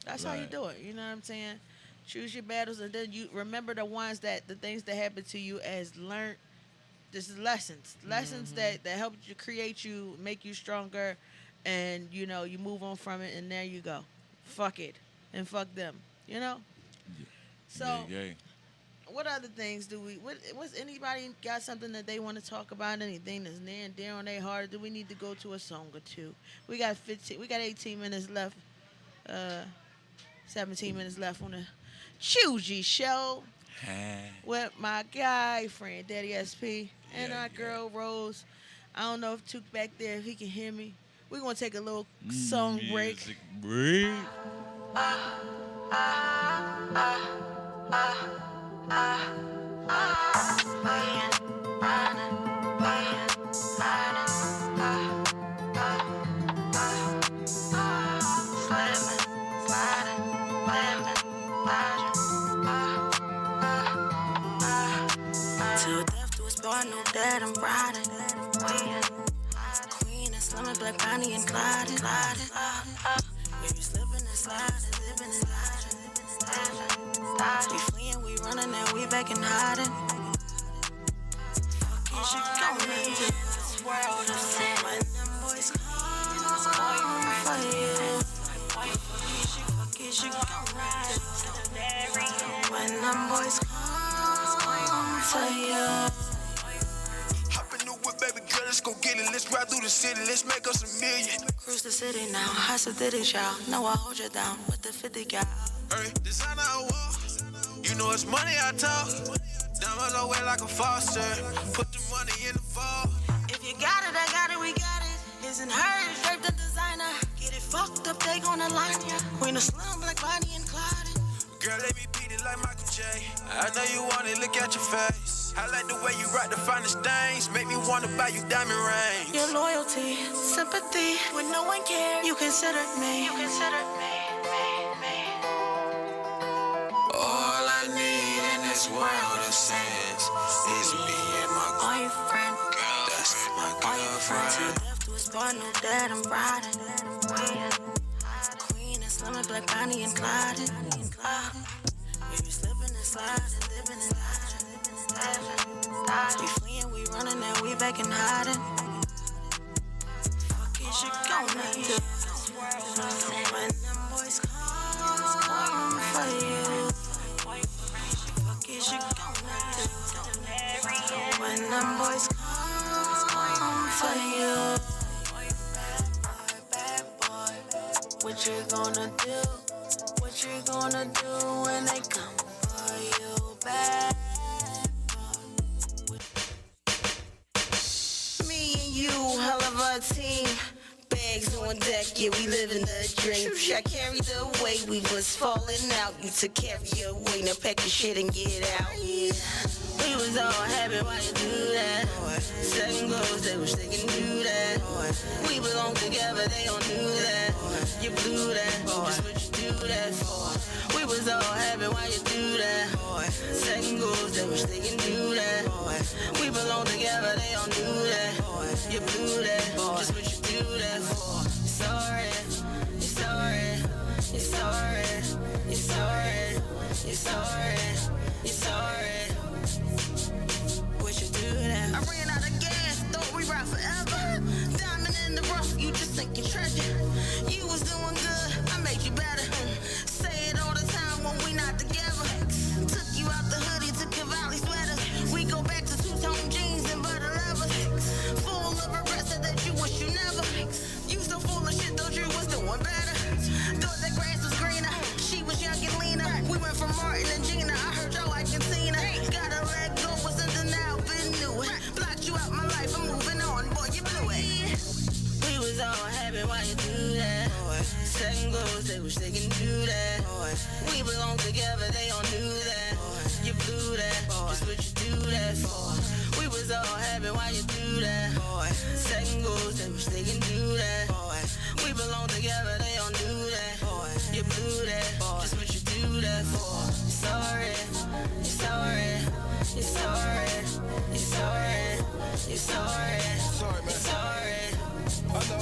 That's how you Right. do it. You know what I'm saying? Choose your battles, and then you remember the things that happen to you as learned. This is lessons that help you create you, make you stronger, and you move on from it, and there you go. Fuck it, and fuck them. So. Yeah. What other things do we? What's anybody got something that they want to talk about? Anything that's near and dear on their heart? Do we need to go to a song or two? We got 15. We got 18 minutes left. 17 minutes left on the BeeChougie show with my guy friend Daddy SP and our girl Rose. I don't know if Took back there if he can hear me. We're gonna take a little song break. Music break. Sliding, lemon, that I'm riding. Queen and Slim and Black Bonnie and Clyde. We be slipping and sliding, living and sliding. We fleeing, we running, and we back and hiding. Fuck is you going to this world of sin? When them boys come for you. Fuck is you going to when them boys come for you. Hop in the whip, baby girl, let's go get it. Let's ride through the city, let's make us a million. Cruise the city now, hustle did it, y'all. Know I hold you down with the 50 gal. Hey, designer I walk, you know it's money I talk. Diamonds I wear like a faucet, put the money in the vault. If you got it, I got it, we got it. Isn't hers, draped the designer. Get it fucked up, they gonna line ya. Queen of Slim, Black Bonnie and Clyde. Girl, let me beat it like Michael J. I know you want it, look at your face. I like the way you rock the finest things. Make me wanna buy you diamond rings. Your loyalty, sympathy, when no one cares, you considered me. You considered me. All I need in this world of sense is me and my Boyfriend, girl. That's my boyfriend. To girlfriend. death to his bar, know that I'm riding. Queen and Slim and Black Bonnie and Clyde. We be slipping and sliding, living and sliding. We fleeing, we running, and we back and hiding. Fuck is you gonna do when them boys come for you? Fuck is you gonna do when them boys come for you? Bad boy, what you gonna do? What you gonna do when they come for you? Bad boy. Me and you, hell of a team. Bags on deck, yeah, we living the dream. I carried the weight, we was falling out. You took carry your weight, now pack your shit and get out. Yeah. We was all happy while you do that. Second goals, they wish they can do that. We belong together, they don't do that. You blew that, just what you do that for. We was all happy while you do that. Second goals, they wish they can do that. We belong together, they don't do that. You blew that, just what you do that for. Sorry, it's alright, it's alright, it's alright, it's alright, it's alright. What you do that? I ran out of gas, thought we ride forever. Diamond in the rough, you just sinking treasure. You was doing good, I made you better. Say it all the time when we not together. Took you out the hoodie to Cavalli sweater. We go back to two-tone jeans and butter leather. Full of regrets that you wish you never. You so full of shit, thought you was doing better. Thought that grass was greener. She was young and leaner. We went from Martin and Gina. I heard y'all like Tina. Gotta let go, was in denial, been new. Blocked you out my life, I'm moving on, boy, you blew it. We was all happy while you do that. Second goals, they wish they can do that. We belong together, they don't do that. You blew that, just what you do that for. We was all happy while you do that. Second goals, they wish they can do that. We belong together, they don't do that. You blew that, just what you do that for. Sorry, it's alright, it's alright, it's alright, it's alright, Sorry, man. it's alright. I know.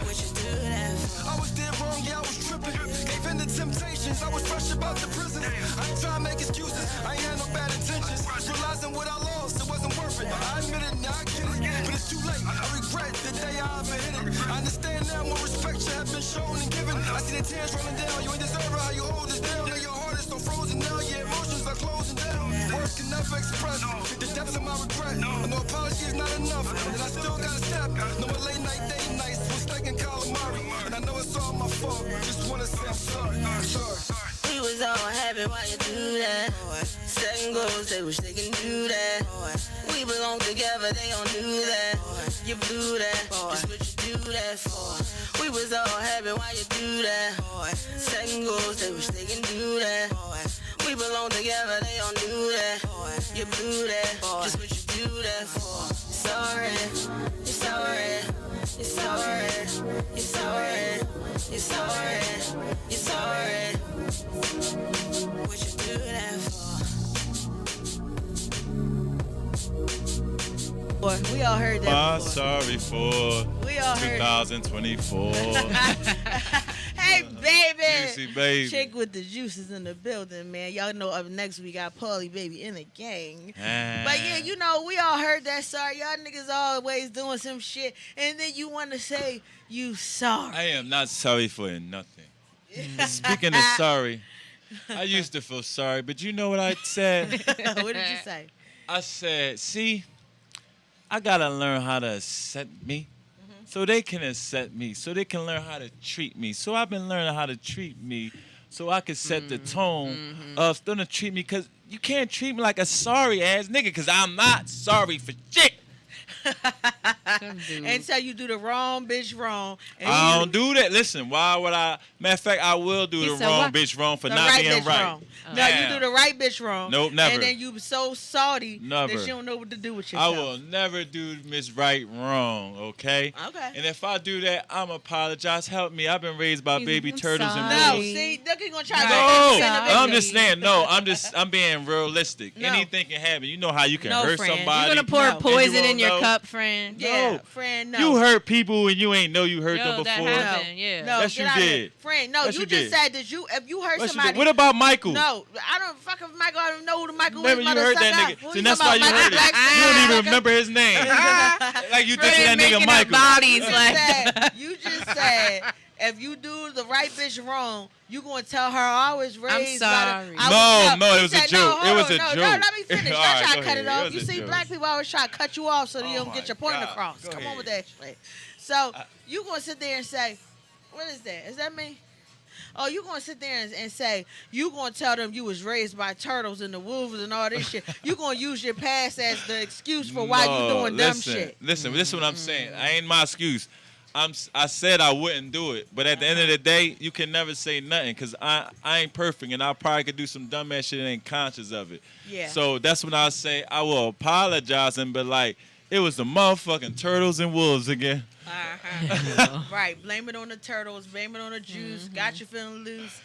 What you do that for? I was dead wrong, yeah, I was tripping. Gave in to temptations, I was fresh about the prison. I ain't trying to make excuses, I ain't had no bad intentions. Realizing what I lost, it wasn't worth it. I admit it, now I get it, but it's too late. I regret the day I ever hit it. I understand now more respect should have been shown and given. I see the tears rolling down, you ain't deserve it, how you hold this down. Now your heart is so frozen now, your emotions are closing down. Words can never express the depths of my regret. I know apology is not enough, and I still gotta step. No more late night, day nights, mistaken calamari. And I know it's all my fault, just wanna say I'm sorry. I'm sorry. We was all happy while you do that. Second goals, they wish they can do that. We belong together, they don't do that. You blew that, just what you do that for. We was all happy while you do that. Second goals, they wish they can do that. We belong together, they don't do that. You blew that, just what you do that for. Sorry, it's alright, it's alright, it's alright, it's alright, it's alright. What you do that for? We all heard that My before. sorry for We all heard it. 2024. Hey, baby. Juicy baby. Chick with the juices in the building, man. Y'all know up next we got Paulie Baby in the gang. But yeah, you know, we all heard that sorry. Y'all niggas always doing some shit. And then you want to say you sorry. I am not sorry for nothing. Speaking of sorry, I used to feel sorry, but you know what I said? What did you say? I said, see, I gotta learn how to accept me so they can accept me, so they can learn how to treat me. So I've been learning how to treat me so I can set the tone of them to treat me, because you can't treat me like a sorry ass nigga, because I'm not sorry for shit. Until you do the wrong bitch wrong. And I don't do that. Listen, why would I? Matter of fact, I will do He the said wrong what? bitch wrong for the not right being bitch right. wrong. No, you do the right bitch wrong. Nope, never. And then you so salty Never. that you don't know what to do with I yourself. will never do Miss Right wrong, okay? Okay. And if I do that, I'm apologize. Help me. I've been raised by He's baby I'm turtles and sorry. No, wolves. see, look, he's gonna try to No, make that I'm shit just saying. No, I'm being realistic. No. Anything can happen. You know how you can No, hurt friend. somebody. You're gonna pour No. and you poison won't in your know. cup, friend. Yeah, No. friend, no. You hurt people and you ain't know you hurt Yo, them that before. happened. Yeah. No, Yes, get you out of did. here. Friend, no, Yes, you you just did. said that if you hurt Yes, you somebody. did. What about Michael? No, I don't fucking Michael. I don't know who the Michael Remember, is. you heard that nigga. Who See, you that's talking why you about, heard it. Michael You don't even Blackson? remember his name. Like you think that nigga Making up Michael. bodies You like just said- You just said if you do the right bitch wrong, you gonna tell her I was raised by sorry. the. I No, you it was a said, joke. hold It was on, a no, joke. No, let me finish. All Don't right, try go to cut it ahead. It off. was You a see, joke. black people always try to cut you off so that you Oh don't get my your point God. across. Go Come on ahead. with that shit. So you gonna sit there and say, what is that? Is that me? Oh, you gonna sit there and say you gonna tell them you was raised by turtles and the wolves and all this shit. You gonna use your past as the excuse for why you doing dumb shit. Listen, this is what I'm saying. I ain't my excuse. I said I wouldn't do it, but at the end of the day, you can never say nothing, because I ain't perfect, and I probably could do some dumb ass shit and ain't conscious of it. Yeah. So that's when I say I will apologize and be like, it was the motherfucking turtles and wolves again. Right. Blame it on the turtles. Blame it on the juice. Got you feeling loose.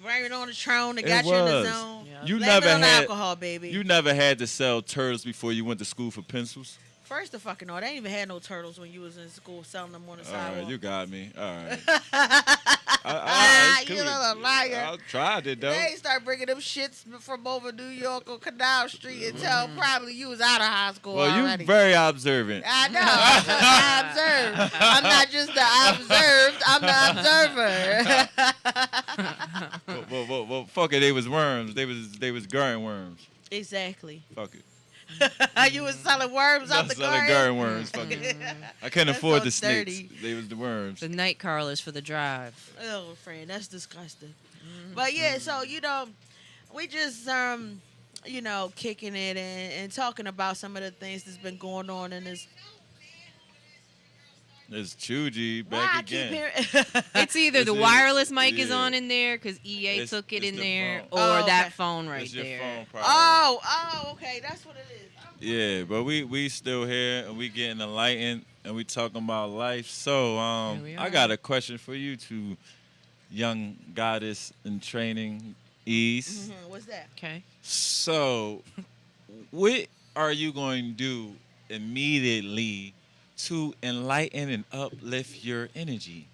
Blame it on the Tron that got you in the zone. You Blame never it on the had alcohol, baby. You never had to sell turtles before you went to school for pencils. First of fucking all, they ain't even had no turtles when you was in school selling them on the All right, sidewalk. you got me. All right. You little liar. I tried it though. They start bringing them shits from over New York or Canal Street until probably you was out of high school Well, already. you very observant. I know. I observe. I'm not just the observed. I'm the observer. Well, fuck it. They was worms. They was garden worms. Exactly. Fuck it. You was selling worms out the Selling garden. garden worms. Fuck it. I couldn't That's afford so the snakes. dirty. They was the worms. the night crawlers for the drive. Oh, friend, that's disgusting. But yeah, so we just kicking it and talking about some of the things that's been going on in this. It's Chougie Why back I keep again. hearing? It's either the It's- wireless mic is yeah. on in there because EA It's- took it it's in the there, phone. or Oh, that okay. phone right It's your there. phone probably. Oh, okay, that's what it is. Yeah, but we still here and we getting enlightened and we talking about life. So Here we I are. got a question for you two young goddess in training Ease. What's that? Okay. So what are you going to do immediately to enlighten and uplift your energy?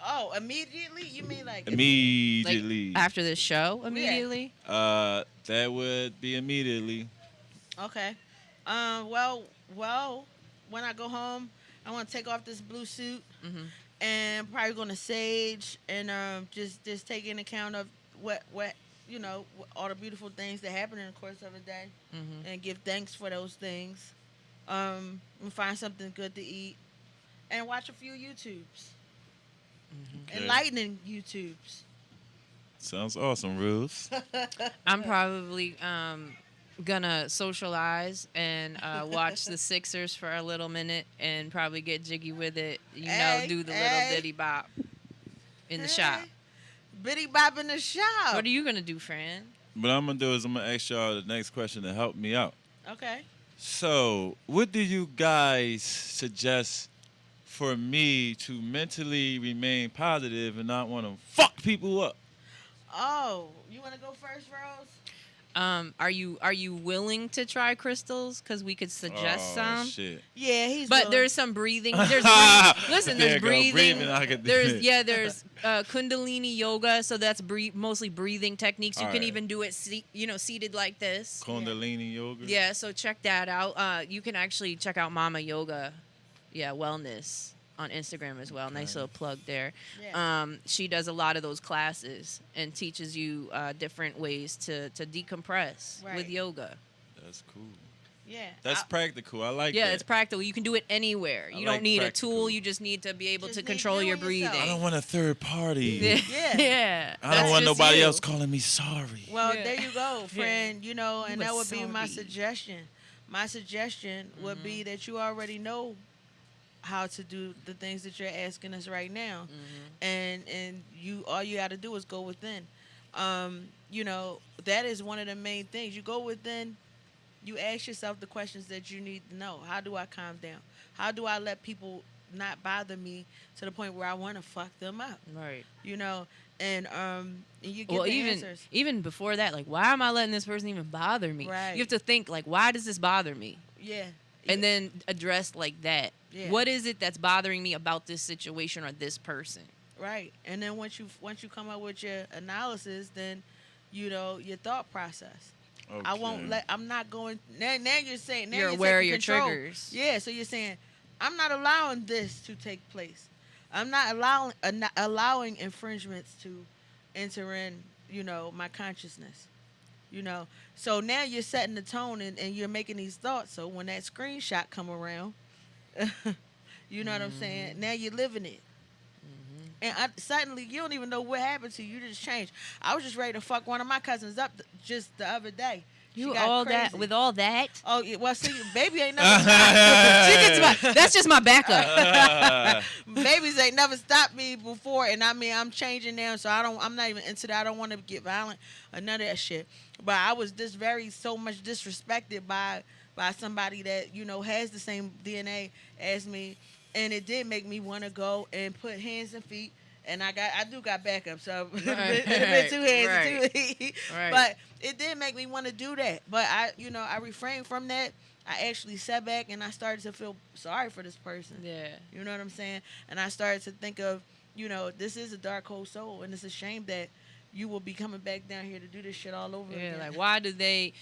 Oh, immediately? You mean like Immediately. Like after this show, immediately. That would be immediately. Okay. Well, when I go home, I want to take off this blue suit and probably going to sage and just take into account of what all the beautiful things that happen in the course of a day and give thanks for those things. And find something good to eat and watch a few YouTubes. Okay. Enlightening YouTubes. Sounds awesome, Ruth. I'm probably gonna socialize and watch the Sixers for a little minute and probably get jiggy with it. Hey, Do the hey. little ditty bop in the shop. Bitty bop in the shop. What are you gonna do, Fran? What I'm going to do is I'm going to ask y'all the next question to help me out. Okay. So, what do you guys suggest for me to mentally remain positive and not want to fuck people up? Oh, you want to go first, Rose? Are you willing to try crystals? Because we could suggest some. Shit. Yeah, he's. But willing. there's some breathing. There's listen. There There's you go. breathing. I could do There's it. There's Kundalini yoga. So that's mostly breathing techniques. You can Alright. even do it, seated like this. Kundalini yoga. Yeah. So check that out. You can actually check out Mama Yoga, wellness on Instagram as well. Nice little plug there. Yeah. She does a lot of those classes and teaches you different ways to decompress Right. with yoga. That's cool. Yeah. That's practical. I like Yeah, that. it's practical. You can do it anywhere. You I don't like need practical. a tool. You just need to be able Just to need control to your do it yourself. breathing. I don't want a third party. Yeah. Yeah. I don't That's want just nobody you. else calling me sorry. Well, Yeah. there you go, friend. You know, and You that a would be my sorry. suggestion. My suggestion would be Mm-hmm. that you already know how to do the things that you're asking us right now, Mm-hmm. and you all you got to do is go within. You know, that is one of the main things. You go within. You ask yourself the questions that you need to know. How do I calm down? How do I let people not bother me to the point where I want to fuck them up? Right. You know, and you get Well, the even answers. even before that, like, why am I letting this person even bother me? Right. You have to think, like, why does this bother me? Yeah. And then address like that. Yeah. What is it that's bothering me about this situation or this person? Right. And then once you come up with your analysis, then you know your thought process. I won't let. I'm not going. Now you're saying. Now You're you're aware of taking your control. triggers. Yeah. So you're saying, I'm not allowing this to take place. I'm not allowing infringements to enter in. You know, my consciousness. You know. So now you're setting the tone and you're making these thoughts. So when that screenshot come around, you know what I'm saying. Now you're living it. And suddenly, you don't even know what happened to you. You just changed. I was just ready to fuck one of my cousins up just the other day. She You got all crazy. that with all that? Oh, yeah, well, see, baby ain't never That's just my backup. babies ain't never stopped me before, and I mean, I'm changing now, so I'm not even into that. I don't want to get violent or none of that shit. But I was just so much disrespected by somebody that, you know, has the same DNA as me. And it did make me want to go and put hands and feet, and I do got backup, so it been 2 hands and 2 feet. Right. But it did make me want to do that. But I refrained from that. I actually sat back and I started to feel sorry for this person. Yeah. You know what I'm saying? And I started to think of, you know, this is a dark hole soul, and it's a shame that you will be coming back down here to do this shit all over Yeah, again. like why do they,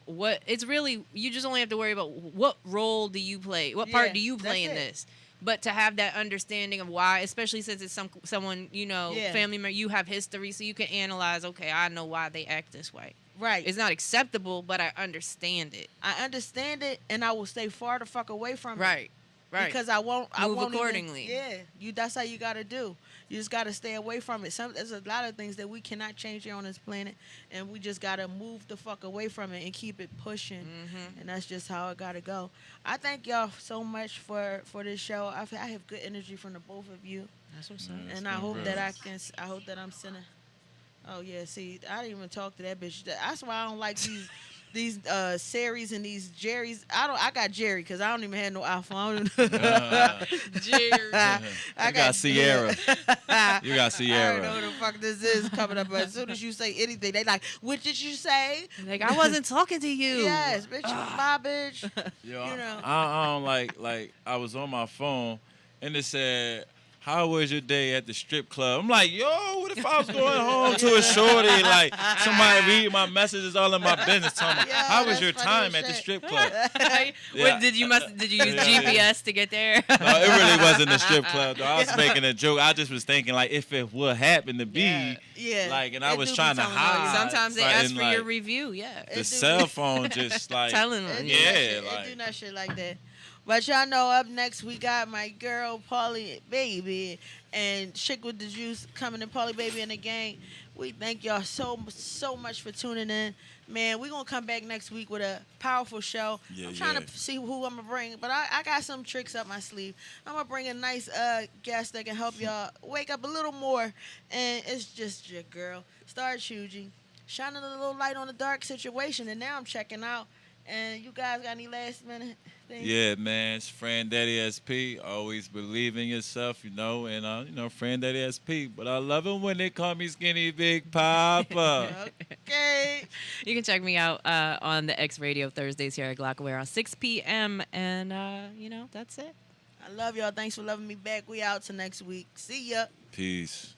what, it's really, you just only have to worry about what role do you play, what part Yeah, do you play in that's it. this. But to have that understanding of why, especially since it's someone, Yeah. family member, you have history, so you can analyze, okay, I know why they act this way. Right. It's not acceptable, but I understand it. I understand it, and I will stay far the fuck away from it. Right. Because I won't Move won't accordingly. That's how you gotta do. You just gotta stay away from it. There's a lot of things that we cannot change here on this planet, and we just gotta move the fuck away from it and keep it pushing. Mm-hmm. And that's just how it gotta go. I thank y'all so much for this show. I have good energy from the both of you, That's what's up. and I hope that I hope that I'm sending. Oh yeah, see, I didn't even talk to that bitch. That's why I don't like these Saris and these Jerrys. I got Jerry because I don't even have no iPhone. Jerry. I got Sierra. You got I Sierra. don't know what the fuck this is coming up. But as soon as you say anything, they like, what did you say? Like, I wasn't talking to you. Yes, bitch, bye, bitch. Yo, You know. I don't like I was on my phone and it said, how was your day at the strip club? I'm like, yo, what if I was going home to a shorty? Like, somebody read my messages all in my business telling me, Yo, how was that's your funny time as at the shit. strip club? What, did you use GPS to get there? No, it really wasn't a strip club, though. I was making a joke. I just was thinking, like, if it would happen to be, Yeah. like, and I It was do be trying to telling on you. hide. Sometimes they but ask in, for your like, review. Yeah. the do cell be- phone just, like, Telling It on do you. that Yeah, shit. like- It do that shit like that. But y'all know up next we got my girl Paulie Baby and Chick with the Juice coming in, Paulie Baby and the gang. We thank y'all so much for tuning in. Man, we're going to come back next week with a powerful show. Yeah, I'm trying yeah. to see who I'm going to bring, but I got some tricks up my sleeve. I'm going to bring a nice guest that can help y'all wake up a little more. And it's just your girl, StarChougie, shining a little light on the dark situation. And now I'm checking out. And you guys got any last minute Yeah, man. It's Friend Daddy SP. Always believe in yourself, and Friend Daddy SP. But I love it when they call me Skinny Big Papa. Okay. You can check me out on the X Radio Thursdays here at Glockaway around 6 p.m. And, that's it. I love y'all. Thanks for loving me back. We out till next week. See ya. Peace.